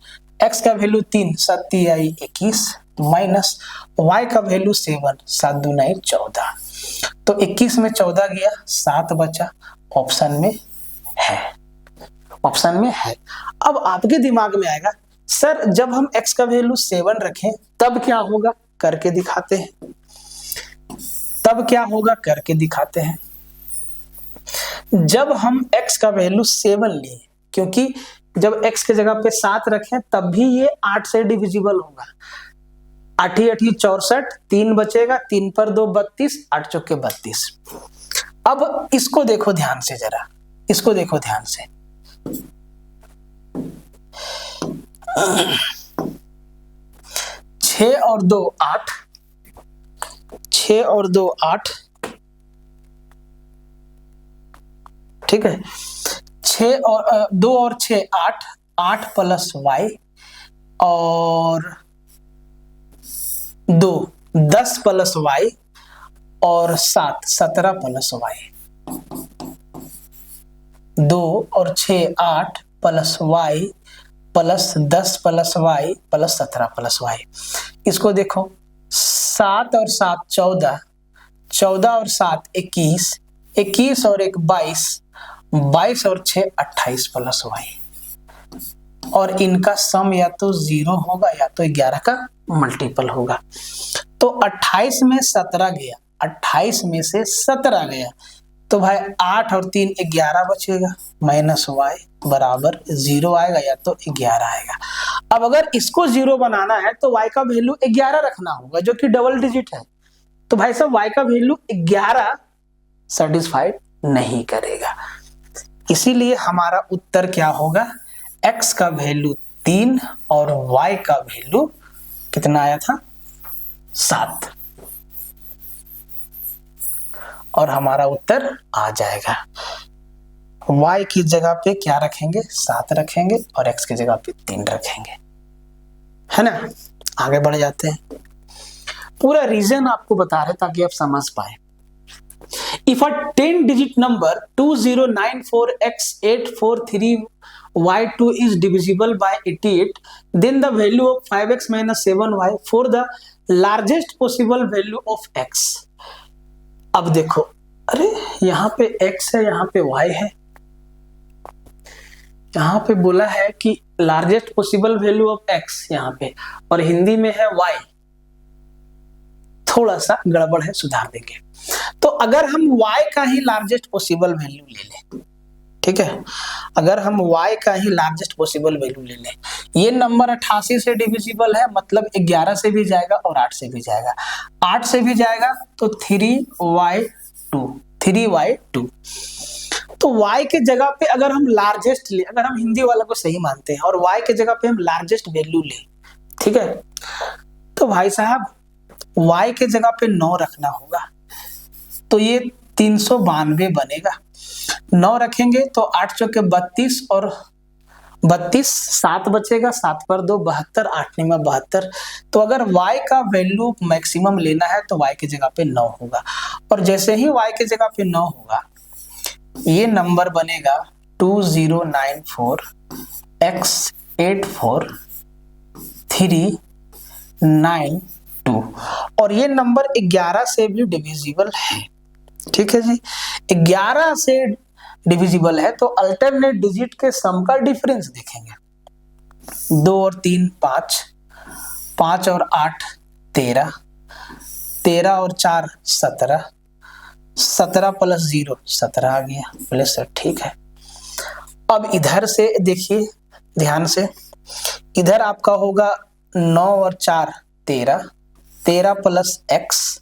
x का वैल्यू 3 7 21 माइनस y का वैल्यू 7 7 2 14, तो 21 में 14 गया 7 बचा, ऑप्शन में है। अब आपके दिमाग में आएगा सर जब हम x का वैल्यू 7 रखें तब क्या होगा, करके दिखाते हैं। जब हम x का वैल्यू 7 लिए, क्योंकि जब x के जगह पे 7 रखें तब भी ये 8 से डिविजिबल होगा, 8 8 64, 3 बचेगा, 3 पर 2 32, 8 चौके 32। अब इसको देखो ध्यान से, जरा इसको देखो ध्यान से। 6 और 2 8, 6 और 2 8, ठीक है, 6 और 2 और 6 8, 8 प्लस y, और 2 10 प्लस y, और 7 17 प्लस y। 2 और 6 8 plus y plus 10 plus y plus 17 plus y। इसको देखो 7 और 7 14, 14 और 7 21, 21 और 1 22, 22 और 6 28 प्लस y, और इनका सम या तो 0 होगा या तो 11 का मल्टीपल होगा। तो 28 में 17 गया, 28 में से 17 गया तो भाई 8 और 3 11 बचेगा, माइनस y बराबर 0 आएगा या तो 11 आएगा। अब अगर इसको 0 बनाना है तो y का वैल्यू 11 रखना होगा जो कि डबल डिजिट है, तो भाई साहब y का वैल्यू 11 सेटिस्फाइड नहीं करेगा, इसीलिए हमारा उत्तर क्या होगा, x का वैल्यू 3 और y का वैल्यू कितना आया था 7, और हमारा उत्तर आ जाएगा। y की जगह पे क्या रखेंगे 7 रखेंगे और x की जगह पे 3 रखेंगे, है ना। आगे बढ़ जाते हैं, पूरा रीजन आपको बता रहे ताकि आप समझ पाए। If a 10-digit number 2094x843y2 is divisible by 88, then the value of 5x minus 7y for the largest possible value of x. अब देखो, अरे यहाँ पे x है, यहाँ पे y है, यहाँ पे बोला है कि largest possible value of x यहाँ पे, और हिंदी में है y। थोड़ा सा गड़बड़ है, सुधार देंगे। तो अगर हम y का ही लार्जेस्ट पॉसिबल वैल्यू ले लें, ठीक है, अगर हम y का ही लार्जेस्ट पॉसिबल वैल्यू ले लें, ये नंबर 88 से डिविजिबल है, मतलब 11 से भी जाएगा और 8 से भी जाएगा। 8 से भी जाएगा तो 3y2। तो y के जगह पे अगर हम लार्जेस्ट ले, अगर हम हिंदी वाला को सही मानते हैं और y के जगह पे हम लार्जेस्ट वैल्यू ले, ठीक है, तो भाई साहब y के जगह पे 9 रखना होगा, तो ये 392 बनेगा। 9 रखेंगे तो 8 चौके 32 और 32, 7 बचेगा, 7 पर 2 72, 8 में 72। तो अगर y का वैल्यू मैक्सिमम लेना है तो y के जगह पे 9 होगा, और जैसे ही y के जगह पे 9 होगा, ये नंबर बनेगा 2094x84392, और ये नंबर 11 से भी डिविजिबल है, ठीक है जी। 11 से डिविजिबल है तो अल्टरनेट डिजिट के सम का डिफरेंस देखेंगे। 2 और 3 5, 5 और 8 13, 13 और 4 17, 17 प्लस 0 17 आ गया, बोले सर ठीक है। अब इधर से देखिए ध्यान से, इधर आपका होगा 9 और 4 13, 13 प्लस x,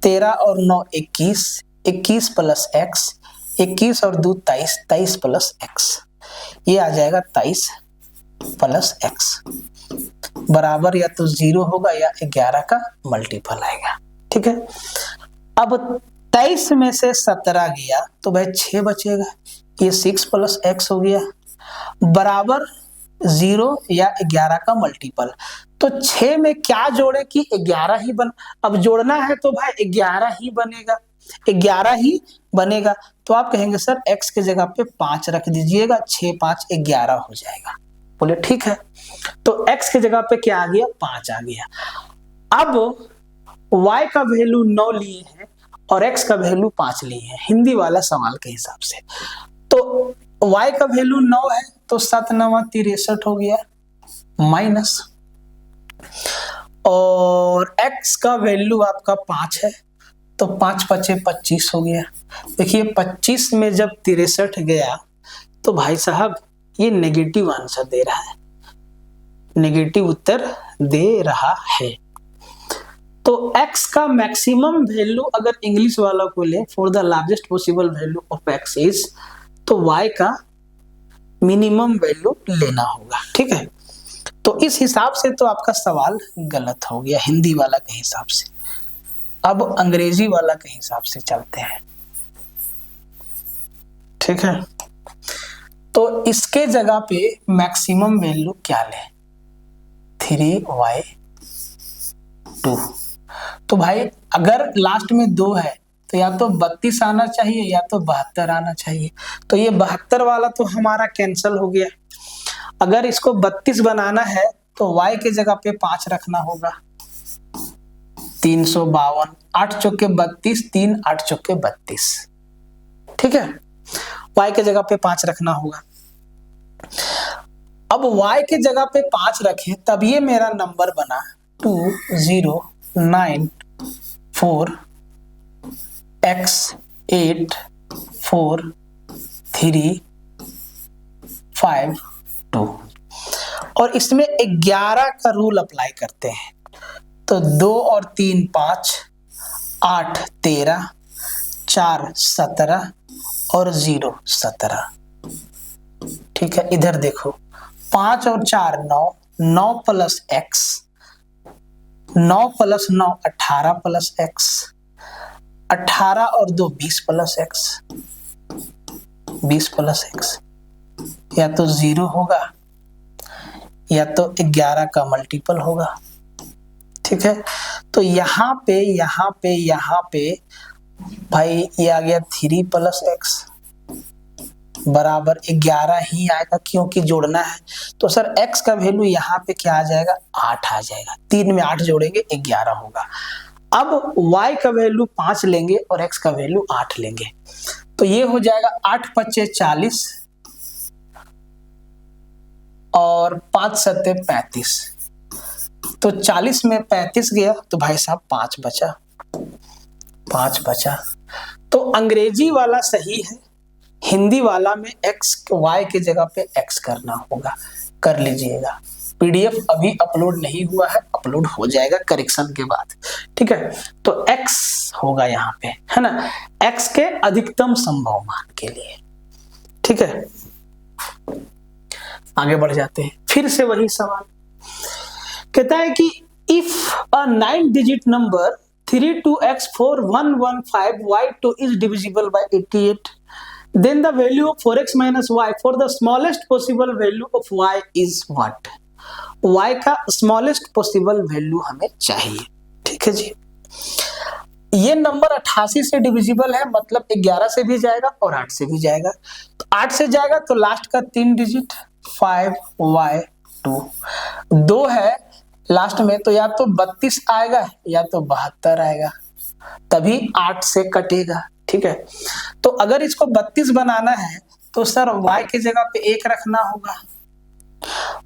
13 और 9 21, 21 प्लस x, 21 और 2 23, 23 प्लस x, ये आ जाएगा 23 प्लस x बराबर या तो 0 होगा या 11 का मल्टीपल आएगा, ठीक है। अब 23 में से 17 गया तो भाई 6 बचेगा, ये 6 प्लस x हो गया बराबर 0 या 11 का मल्टीपल। तो 6 में क्या जोड़े कि 11 ही बन, अब जोड़ना है तो भाई 11 ही बनेगा, 11 ही बनेगा। तो आप कहेंगे सर x के जगह पे 5 रख दीजिएगा, 6 5 11 हो जाएगा, बोले ठीक है। तो x के जगह पे क्या आ गया, 5 आ गया। अब y का वैल्यू 9 लिए हैं और x का वैल्यू 5 लिए हैं, हिंदी वाला सवाल के हिसाब से। तो y का वैल्यू 9 है तो 7 9 63 हो गया माइनस, और x का वैल्यू आपका 5 है तो 5 5 25 हो गया। देखिए 25 में जब 63 गया तो भाई साहब ये नेगेटिव आंसर दे रहा है, नेगेटिव उत्तर दे रहा है। तो x का मैक्सिमम वैल्यू अगर इंग्लिश वाला को ले, for the largest possible value of x is, तो y का मिनिमम वैल्यू लेना होगा, ठीक है। तो इस हिसाब से तो आपका सवाल गलत हो गया हिंदी वाला के हिसाब से। अब अंग्रेजी वाला के हिसाब से चलते हैं, ठीक है। तो इसके जगह पे मैक्सिमम वैल्यू क्या ले, 3y2। तो भाई अगर लास्ट में 2 है तो या तो 32 आना चाहिए या तो 72 आना चाहिए, तो ये 72 वाला तो हमारा कैंसिल हो गया। अगर इसको 32 बनाना है तो y के जगह पे 5 रखना होगा, 352, 8 चौके 32, 3 8 चौके 32, ठीक है। y के जगह पे 5 रखना होगा। अब y के जगह पे 5 रखें तब ये मेरा नंबर बना 2094x84352, और इसमें 11 का रूल अप्लाई करते हैं। तो 2 और 3 5, 8 13, 4 17 और 0 17, ठीक है। इधर देखो 5 और 4 9, 9 plus x, 9 plus 9 18 plus x, 18 और 2 20 प्लस x, 20 प्लस x, या तो 0 होगा या तो 11 का मल्टीपल होगा, ठीक है। तो यहाँ पे भाई ये आ गया 3 + x बराबर 11 ही आएगा क्योंकि जोड़ना है। तो सर x का वैल्यू यहाँ पे क्या आ जाएगा, 8 आ जाएगा। 3 में 8 जोड़ेंगे 11 होगा। अब y का वैल्यू 5 लेंगे और x का वैल्यू 8 लेंगे, तो ये हो जाएगा 8 × 5 = 40 और 5 × 7 = 35। तो 40 में 35 गया तो भाई साहब 5 बचा। तो अंग्रेजी वाला सही है, हिंदी वाला में x y के जगह पे x करना होगा। कर लीजिएगा। पीडीएफ अभी अपलोड नहीं हुआ है, अपलोड हो जाएगा करेक्शन के बाद, ठीक है। तो x होगा यहाँ पे, है ना, x के अधिकतम संभव मान के लिए, ठीक है। आगे बढ़ जाते हैं, फिर से वही सवाल कहता है कि if a 9 digit number 32x4115y2 is divisible by 88, then the value of 4x minus y for the smallest possible value of y is what? y का smallest possible value हमें चाहिए, ठीक है जी। ये नंबर 88 से डिविजिबल है, मतलब 11 से भी जाएगा और 8 से भी जाएगा। तो 8 से जाएगा तो लास्ट का 3 डिजिट 5y2, 2 है लास्ट में, तो या तो 32 आएगा या तो 72 आएगा, तभी 8 से कटेगा, ठीक है। तो अगर इसको 32 बनाना है तो सर y की जगह पे 1 रखना होगा,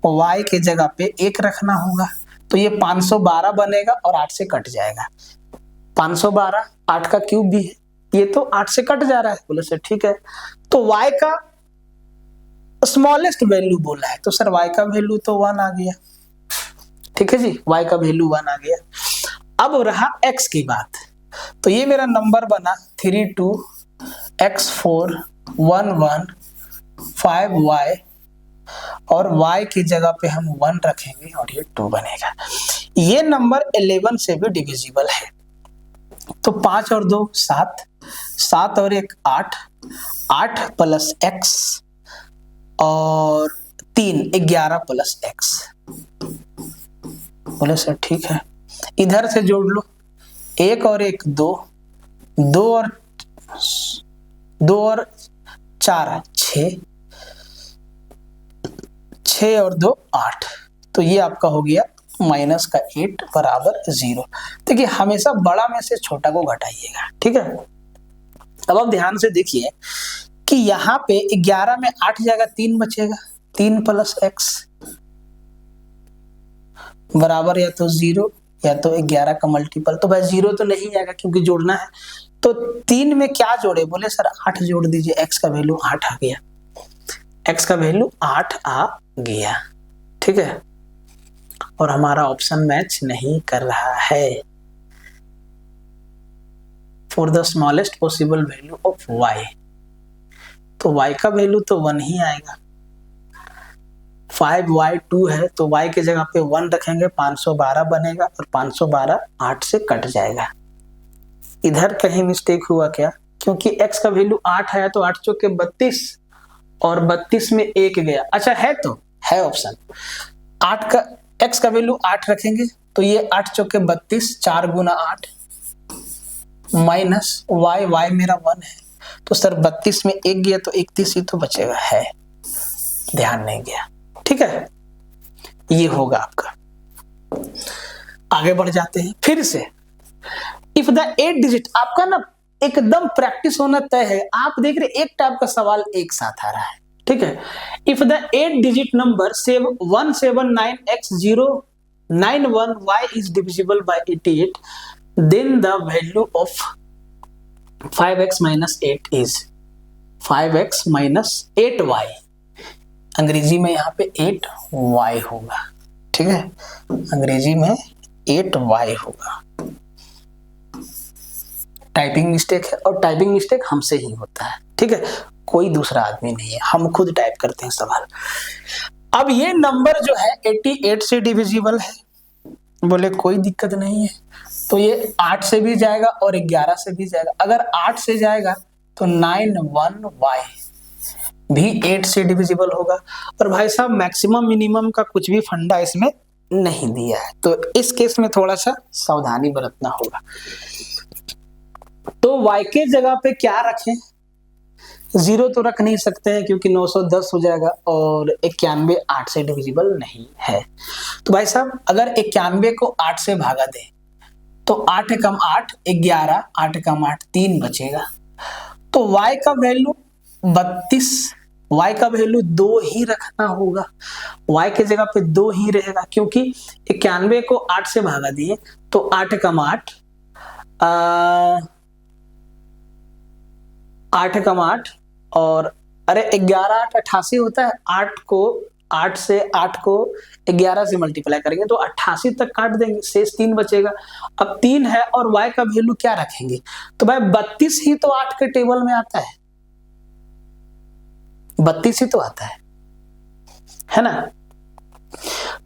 y की जगह पे 1 रखना होगा, तो ये 512 बनेगा और 8 से कट जाएगा। 512 8 का क्यूब भी है, ये तो 8 से कट जा रहा है, बोले सर ठीक है। तो y का स्मॉलेस्ट वैल्यू बोला है, तो सर y का वैल्यू तो 1 आ गया, ठीक है जी, y का वैल्यू 1 आ गया। अब रहा x की बात, तो ये मेरा नंबर बना 32x41115y और y की जगह पे हम 1 रखेंगे और ये 2 बनेगा। ये नंबर 11 से भी डिविजिबल है, तो 5 और 2 7, 7 और 1 8, 8 + x और 3 11 + x। बोले सर ठीक है, इधर से जोड़ लो, 1 और 1 2, 2 और 4 6, 6 और 2 8, तो ये आपका हो गया -8 बराबर 0। देखिए हमेशा बड़ा में से छोटा को घटाइएगा, ठीक है। अब आप ध्यान से देखिए कि यहाँ पे 11 में 8 जाएगा, 3 बचेगा, 3 + x बराबर या तो 0 या तो 11 का मल्टीपल, तो भाई 0 तो नहीं आएगा क्योंकि जोड़ना है। तो 3 में क्या जोड़े, बोले सर 8 जोड़ दीजिए, x का वैल्यू 8 आ गया, x का वैल्यू 8 आ गया, ठीक है। और हमारा ऑप्शन मैच नहीं कर रहा है। For the smallest possible value of y, तो y का वैल्यू तो 1 ही आएगा। 5y2 है तो y की जगह पे 1 रखेंगे, 512 बनेगा और 512 8 से कट जाएगा। इधर कहीं मिस्टेक हुआ क्या, क्योंकि x का वैल्यू 8 है तो 8 चौके 32 और 32 में 1 गया, अच्छा है तो है ऑप्शन 8 का, x का वैल्यू 8 रखेंगे तो ये 8 चौके 32, 4 × 8 माइनस y मेरा 1 है, तो सर 32 में 1 गया तो 31 ही तो बचेगा, है ध्यान नहीं गया, ठीक है। ये होगा आपका। आगे बढ़ जाते हैं फिर से। इफ द 8 डिजिट, आपका ना एकदम प्रैक्टिस होना तय है। आप देख रहे एक टाइप का सवाल एक साथ आ रहा है, ठीक है। If the 8 digit number 179x091y is divisible by 88, then the value of 5x minus 8 is 5x minus 8y। अंग्रेजी में यहाँ पे 8y होगा, ठीक है, अंग्रेजी में 8y होगा। टाइपिंग मिस्टेक है और टाइपिंग मिस्टेक हमसे ही होता है, ठीक है, कोई दूसरा आदमी नहीं है, हम खुद टाइप करते हैं सवाल। अब ये नंबर जो है 88 से डिविजिबल है, बोले कोई दिक्कत नहीं है, तो ये 8 से भी जाएगा और 11 से भी जाएगा। अगर 8 से जाएगा तो 91y भी 8 से डिविजिबल होगा। और भाई साहब मैक्सिमम मिनिमम का कुछ भी फंडा इसमें नहीं दिया है, तो इस केस में थोड़ा सा सावधानी बरतना होगा। तो y के जगह पे क्या रखें, 0 तो रख नहीं सकते हैं क्योंकि 910 हो जाएगा और 91 8 से डिविजिबल नहीं है। तो भाई साहब अगर 91 को 8 से भागा दें तो 8 कम 8 11, 8 कम 8 3 बचेगा। तो y का वैल्यू 32, y का वैल्यू 2 ही रखना होगा, y के जगह पे 2 ही रहेगा क्योंकि 91 को 8 से भागा दिए तो 8 कम 8 8 कम 8 और अरे 11 8 88 होता है, 8 से 8 को 11 से मल्टीप्लाई करेंगे तो 88 तक काट देंगे, शेष 3 बचेगा। अब 3 है और y का वैल्यू क्या रखेंगे, तो भाई 32 ही तो 8 के टेबल में आता है, 32 ही तो आता है ना।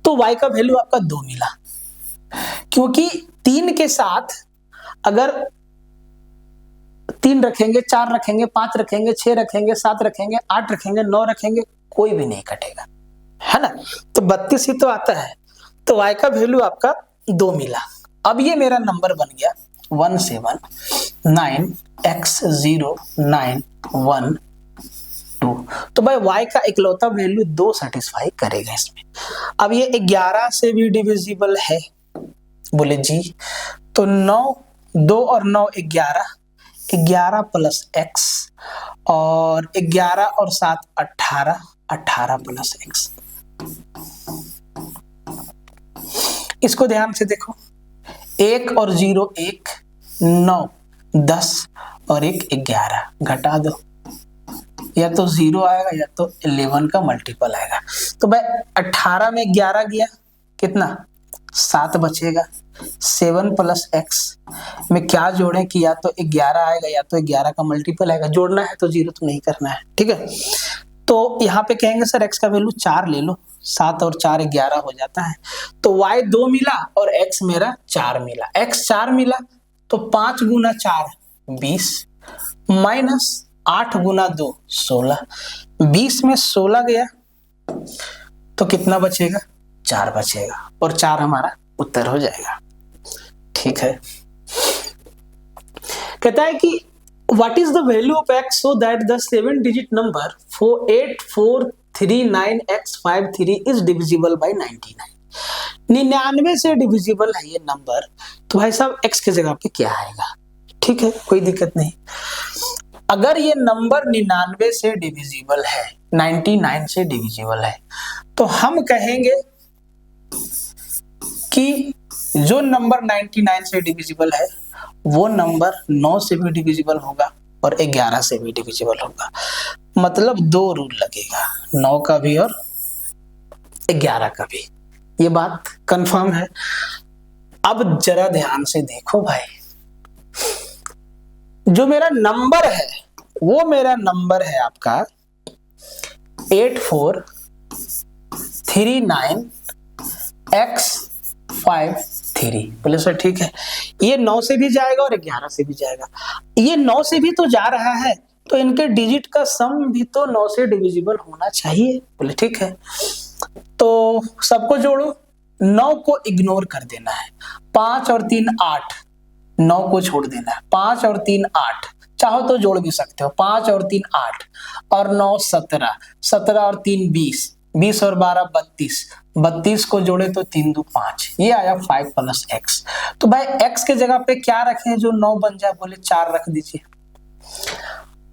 तो y का वैल्यू आपका 2 मिला क्योंकि 3 के साथ अगर 3 रखेंगे, 4 रखेंगे, 5 रखेंगे, 6 रखेंगे, 7 रखेंगे, 8 रखेंगे, 9 रखेंगे, कोई भी नहीं कटेगा, है ना। तो 32 ही तो आता है, तो y का वैल्यू आपका 2 मिला। अब ये मेरा नंबर बन गया 179x0912। तो भाई y का इकलौता वैल्यू 2 सेटिस्फाई करेगा इसमें। अब ये 11 से भी डिविजिबल है, बोले जी, तो 9 2 और 9 11, 11 प्लस x और 11 और 7 18, 18 प्लस x। इसको ध्यान से देखो, 1 और 0 1, 9 10 और 1 11, घटा दो, या तो 0 आएगा या तो 11 का मल्टीपल आएगा। तो भाई 18 में 11 गया, कितना 7 बचेगा। 7 प्लस x में क्या जोड़ें कि या तो 11 आएगा या तो 11 का मल्टीपल आएगा, जोड़ना है तो 0 तो नहीं करना है, ठीक है। तो यहाँ पे कहेंगे सर x का वैल्यू 4 ले लो, 7 और 4 11 हो जाता है। तो y 2 मिला और x मेरा 4 मिला, x 4 मिला तो 5 गुना 4 20 माइनस 8 गुना 2 16, 20 में 16 गया तो कितना बचेगा, 4 बचेगा और 4 हमारा उत्तर हो जाएगा, ठीक है। कहता है कि what is the value of x so that the 7 digit number 8439x53 is divisible bye 99। 99 से डिविजिबल है ये नंबर, तो भाई साहब x के जगह पे क्या आएगा, ठीक है, कोई दिक्कत नहीं। अगर ये नंबर 99 से डिविजिबल है, 99 से डिविजिबल है, तो हम कहेंगे कि जो नंबर 99 से डिविजिबल है वो नंबर 9 से भी डिविजिबल होगा और 11 से भी डिविजिबल होगा, मतलब 2 रूल लगेगा, 9 का भी और 11 का भी। ये बात कंफर्म है। अब जरा ध्यान से देखो भाई, जो मेरा नंबर है वो मेरा नंबर है आपका 8439x53। बोले सर ठीक है, ये 9 से भी जाएगा और 11 से भी जाएगा, ये 9 से भी तो जा रहा है तो इनके डिजिट का सम भी तो 9 से डिविजिबल होना चाहिए। बोले ठीक है, तो सबको जोड़ो, 9 को इग्नोर कर देना है, 5 और 3 8, 9 को छोड़ देना है, 5 और 3 8, चाहो तो जोड़ भी सकते हो, 5 और 3 8 और 9 17, 17 और 3 20, 20 और 12 32, 32 को जोड़े तो 3 2 5, ये आया 5 प्लस x। तो भाई x के जगह पे क्या रखें जो 9 बन जाए, बोले 4 रख दीजिए।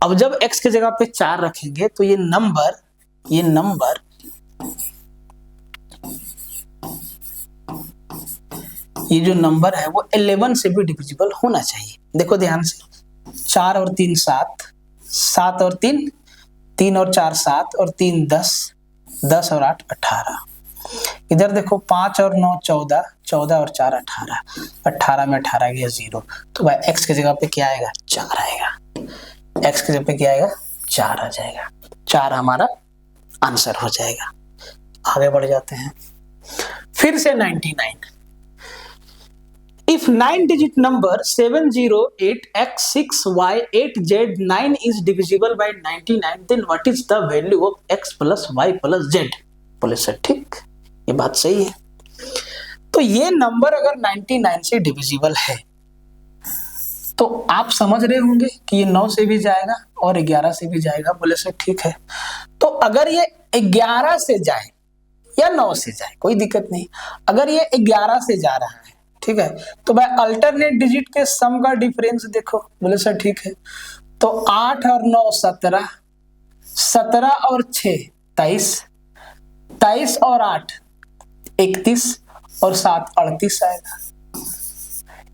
अब जब x के जगह पे 4 रखेंगे तो ये नंबर ये जो नंबर है वो 11 से भी डिविजिबल होना चाहिए। देखो ध्यान से, 4 और 3 7, 7 और 3 3 और 4 7 और 3 10, 10 और 8 18। इधर देखो 5 और 9 14, 14 और 4 18, 18 में 18 गया 0, तो भाई x के जगह पे क्या आएगा, 4 आएगा, x के जगह पे क्या आएगा, 4 आ जाएगा, 4 हमारा आंसर हो जाएगा। आगे बढ़ जाते हैं, फिर से 99। If 9-digit number 708x6y8z9 is divisible by 99, then what is the value of x plus y plus z? बोले सर ठीक, ये बात सही है। तो ये नंबर अगर 99 से डिविजिबल है तो आप समझ रहे होंगे कि ये 9 से भी जाएगा और 11 से भी जाएगा। बोले सर ठीक है। तो अगर ये 11 से जाए या 9 से जाए कोई दिक्कत नहीं, अगर ये 11 से जा रहा है, ठीक है, तो भाई अल्टरनेट डिजिट के सम का डिफरेंस देखो। बोले सर ठीक है। तो 8 और 9 17, 17 और 6 23, 23 और 8 31 और 7 38 आएगा।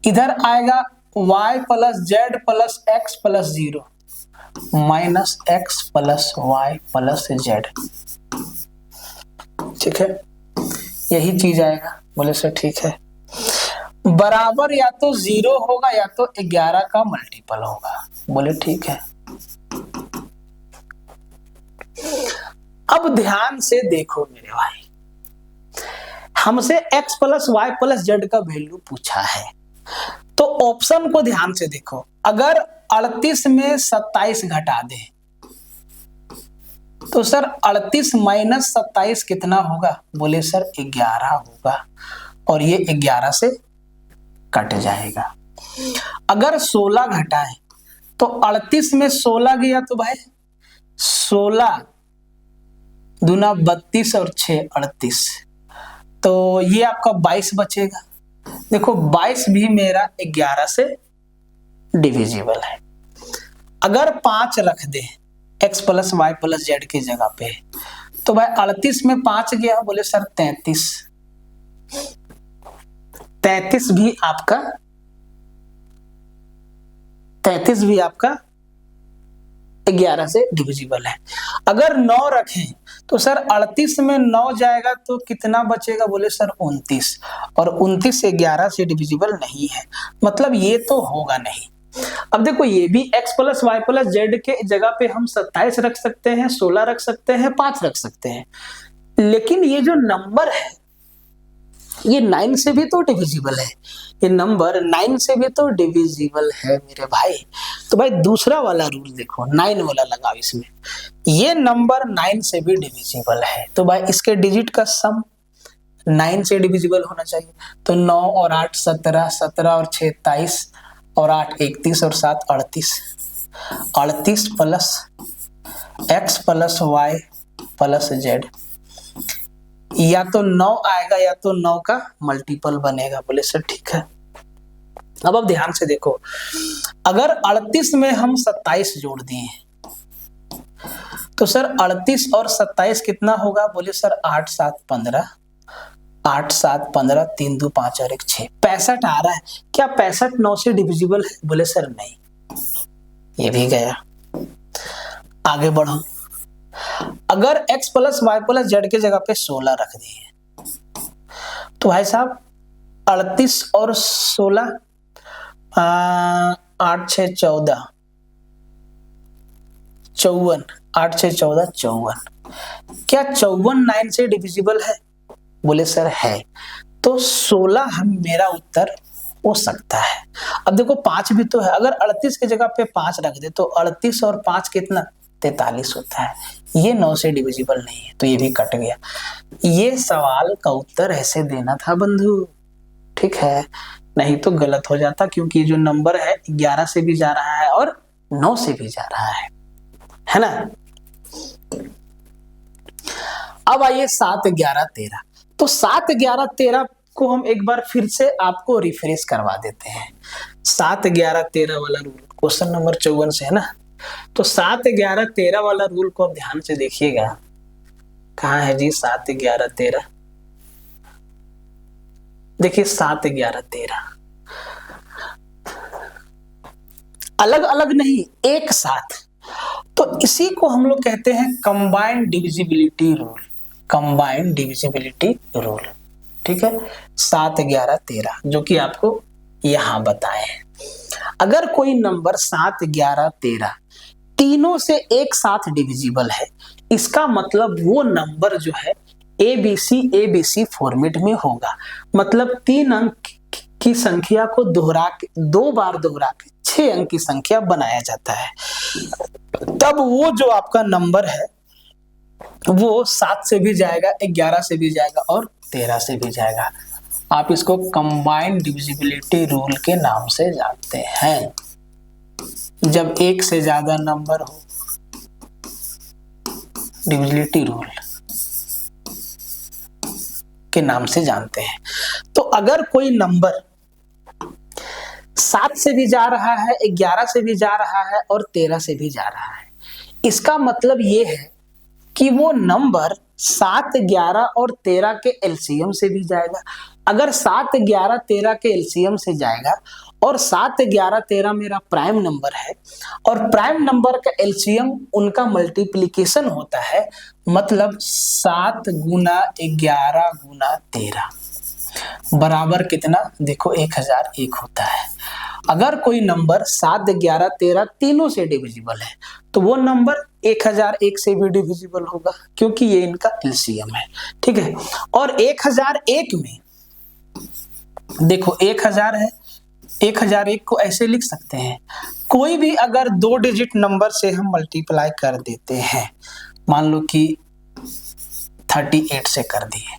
इधर आएगा y plus Z plus X plus 0 minus X plus Y plus Z, ठीक है, यही चीज आएगा। बोले सर ठीक है। बराबर या तो 0 होगा या तो 11 का मल्टीपल होगा। बोले ठीक है। अब ध्यान से देखो मेरे भाई, हमसे x plus Y plus Z का वैल्यू पूछा है, तो ऑप्शन को ध्यान से देखो। अगर 38 में 27 घटा दे तो सर 38 माइनस 27 कितना होगा? बोले सर 11 होगा, और ये 11 से कट जाएगा। अगर 16 घटाए तो 38 में 16 गया तो भाई 16 दूना 32 और 6 38, तो ये आपका 22 बचेगा। देखो 22 भी मेरा 11 से डिविजिबल है। अगर 5 रख दे x plus Y plus Z की जगह पे, तो भाई 38 में 5 गया। बोले सर 33, 33 भी आपका 11 से डिविजिबल है। अगर 9 रखें तो सर 38 में 9 जाएगा तो कितना बचेगा? बोले सर 29, और 29 11 से डिविजिबल नहीं है, मतलब ये तो होगा नहीं। अब देखो ये भी x plus Y plus Z के जगह पे हम 27 रख सकते हैं, 16 रख सकते हैं, 5 रख सकते हैं, लेकिन ये जो नंबर है ये 9 से भी तो डिविजिबल है। ये नंबर 9 से भी तो डिविजिबल है मेरे भाई। तो भाई दूसरा वाला रूल देखो, 9 वाला लगाओ इसमें। ये नंबर 9 से भी डिविजिबल है, तो भाई इसके डिजिट का सम 9 से डिविजिबल होना चाहिए। तो 9 और 8 17, 17 और 6 23 और 8 31 और 7 38, 38 plus x plus Y plus Z, या तो 9 आएगा या तो 9 का मल्टीपल बनेगा। बोले सर ठीक है। अब ध्यान से देखो, अगर 38 में हम 27 जोड़ दिए तो सर 38 और 27 कितना होगा? बोले सर 8 7 15, 8 7 15, 3 2 5 और 1 6, 65 आ रहा है। क्या 65 9 से डिविजिबल है? बोले सर नहीं, ये भी गया। आगे बढ़ो, अगर x plus Y plus Z की जगह पे 16 रख दिए तो भाई साहब 38 और 16 8 6 14 54, 8 6 14 54, क्या 54 9 से डिविजिबल है? बोले सर है, तो 16 हम मेरा उत्तर हो सकता है। अब देखो 5 भी तो है, अगर 38 की जगह पे 5 रख दे तो 38 और 5 कितना? 43 होता है। ये 9 से डिविजिबल नहीं है, तो ये भी कट गया। ये सवाल का उत्तर ऐसे देना था बंधु, ठीक है, नहीं तो गलत हो जाता, क्योंकि जो नंबर है 11 से भी जा रहा है और 9 से भी जा रहा है ना। अब आइए 7 11 13। तो 7 11 13 को हम एक बार फिर से आपको रिफ्रेश करवा देते हैं। 7 11 13 वाला रूल क्वेश्चन नंबर 54 से है ना। तो 7 11 13 वाला रूल को आप ध्यान से देखिएगा। कहाँ है जी 7 11 13? देखिए 7 11 13 अलग अलग नहीं, एक साथ। तो इसी को हम लोग कहते हैं combined divisibility rule. Combined divisibility rule, ठीक है। 7 11 13 जो कि आपको यहां बताए हैं। अगर कोई नंबर 7 11 13 तीनों से एक साथ डिविजिबल है, इसका मतलब वो नंबर जो है एबीसी फॉर्मेट में होगा। मतलब 3 अंक की संख्या को दोहरा के 2 बार दोहरा के 6 अंक की संख्या बनाया जाता है। तब वो जो आपका नंबर है वो 7 से भी जाएगा, 11 से भी जाएगा और 13 से भी जाएगा। आप इसको कंबाइंड डिविजिबिलिटी रूल के नाम से जानते हैं। जब एक से ज्यादा नंबर हो, डिविजिबिलिटी रूल के नाम से जानते हैं। तो अगर कोई नंबर 7 से भी जा रहा है, 11 से भी जा रहा है और 13 से भी जा रहा है, इसका मतलब ये है कि वो नंबर 7, 11 और 13 के एलसीएम से भी जाएगा। अगर 7, 11, 13 के एलसीएम से जाएगा और 7, 11, 13 मेरा प्राइम नंबर है और प्राइम नंबर का एलसीएम उनका मल्टीप्लिकेशन होता है, मतलब 7 गुना 11 गुना 13 बराबर कितना, देखो 1001 होता है। अगर कोई नंबर 7, 11, 13 तीनों से डिविजिबल है तो वो नंबर 1001 से भी डिविजिबल होगा, क्योंकि ये इनका एलसीएम है। ठीक है, और 1001 में देखो 1000 है, 1001 को ऐसे लिख सकते हैं, कोई भी अगर 2 डिजिट नंबर से हम मल्टीप्लाई कर देते हैं, मान लो कि 38 से कर दिए,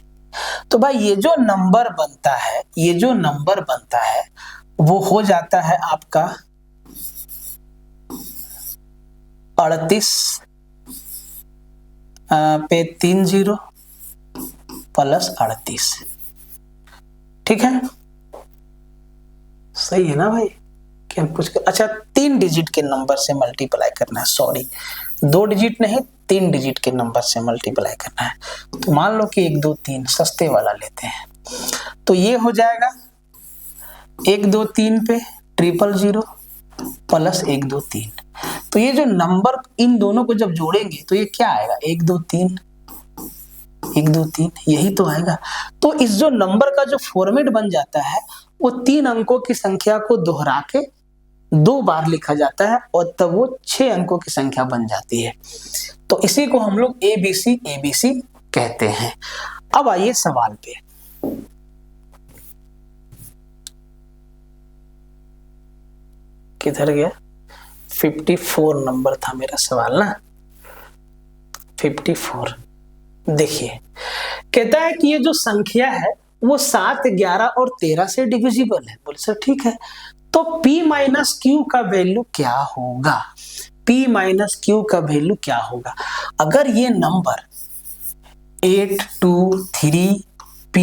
तो भाई ये जो नंबर बनता है, ये जो नंबर बनता है वो हो जाता है आपका 38 पे 30 प्लस 38। ठीक है, सही है ना भाई? क्या कुछ अच्छा 3 डिजिट के नंबर से मल्टीप्लाई करना है, सॉरी 2 डिजिट नहीं 3 डिजिट के नंबर से मल्टीप्लाई करना है। तो मान लो कि 1 2 3 सस्ते वाला लेते हैं, तो ये हो जाएगा 1 2 3 पे 000 प्लस 1 2 3। तो ये जो नंबर इन दोनों को जब जोड़ेंगे तो ये क्या आएगा, 1 2 3 1 2 3, यही तो आएगा। तो इस जो नंबर का जो फॉर्मेट बन जाता है वो 3 अंकों की संख्या को दोहरा के 2 बार लिखा जाता है और तब वो 6 अंकों की संख्या बन जाती है। तो इसी को हम लोग ABC कहते हैं। अब आइए सवाल पे। किधर गया? 54 नंबर था मेरा सवाल ना, 54। देखिए कहता है कि ये जो संख्या है वो 7, 11 और 13 से डिविजिबल है। बोले सर ठीक है, तो P माइनस Q का वैल्यू क्या होगा? P माइनस Q का वैल्यू क्या होगा? अगर ये नंबर 8 2 3 P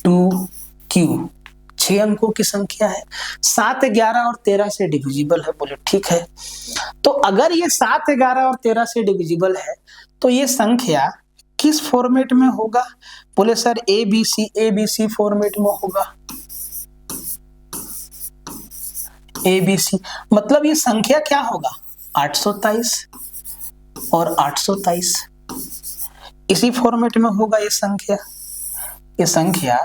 2 Q 6 अंकों की संख्या है, 7, 11 और 13 से डिविजिबल है। बोले ठीक है, तो अगर ये 7, 11 और 13 से डिविजिबल है तो ये संख्या किस फॉर्मेट में होगा? बोले सर ABC फॉर्मेट में होगा। ABC मतलब ये संख्या क्या होगा? 823 और 823 इसी फॉर्मेट में होगा ये संख्या। ये संख्या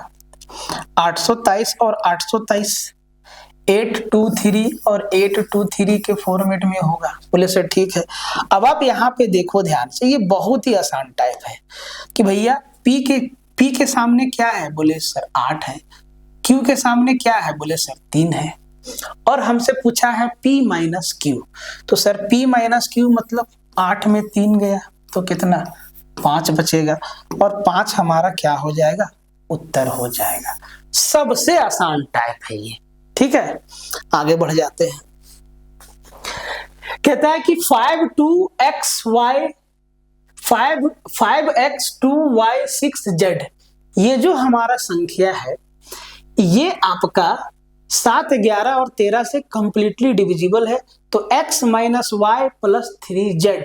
823 और 823 823 और 823 के फॉर्मेट में होगा। बोले सर ठीक है। अब आप यहाँ पे देखो ध्यान से, ये बहुत ही आसान टाइप है कि भैया P के सामने क्या है? बोले सर 8 है। Q के सामने क्या है? बोले सर 3 है। और हमसे पूछा है P माइनस Q, तो सर P माइनस Q मतलब 8 में 3 गया तो कितना? 5 बचेगा और 5 हमारा क्या हो जाएगा? उत्तर हो जाएगा। सबसे आसान टाइप है ये। ठीक है, आगे बढ़ जाते हैं। कहता है कि 5x2y6z, ये जो हमारा संख्या है ये आपका 7, 11 और 13 से कंप्लीटली डिविजिबल है। तो x minus Y plus 3z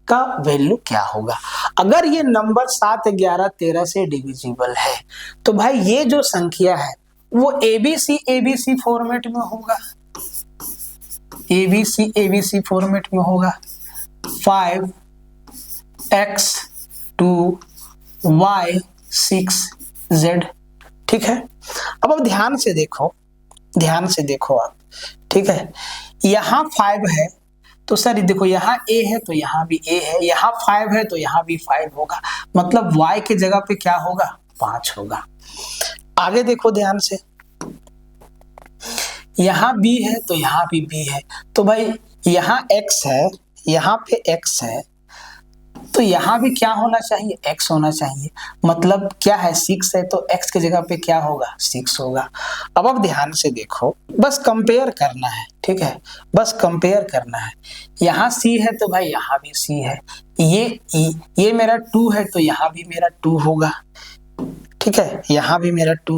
का वैल्यू क्या होगा? अगर ये नंबर 7, 11, 13 से डिविजिबल है तो भाई ये जो संख्या है वो ABC फॉर्मेट में होगा। ABC फॉर्मेट में होगा। 5x2y6z। ठीक है, अब ध्यान से देखो आप। ठीक है, यहाँ 5 है तो सर देखो यहाँ A है तो यहाँ भी A है, यहाँ 5 है तो यहाँ भी 5 होगा, मतलब y के जगह पे क्या होगा? 5 होगा। आगे देखो ध्यान से, यहाँ B है तो यहाँ भी B है, तो भाई यहाँ x है, यहाँ पे x है, तो यहाँ भी क्या होना चाहिए? x होना चाहिए। मतलब क्या है? 6 है तो x की जगह पे क्या होगा? 6 होगा। अब ध्यान से देखो, बस कंपेयर करना है। ठीक है, बस कंपेयर करना है। यहाँ C है तो भाई यहाँ भी C है, ये मेरा 2 है तो यहाँ भी मेरा 2 होगा, ठीक है, यहाँ भी मेरा 2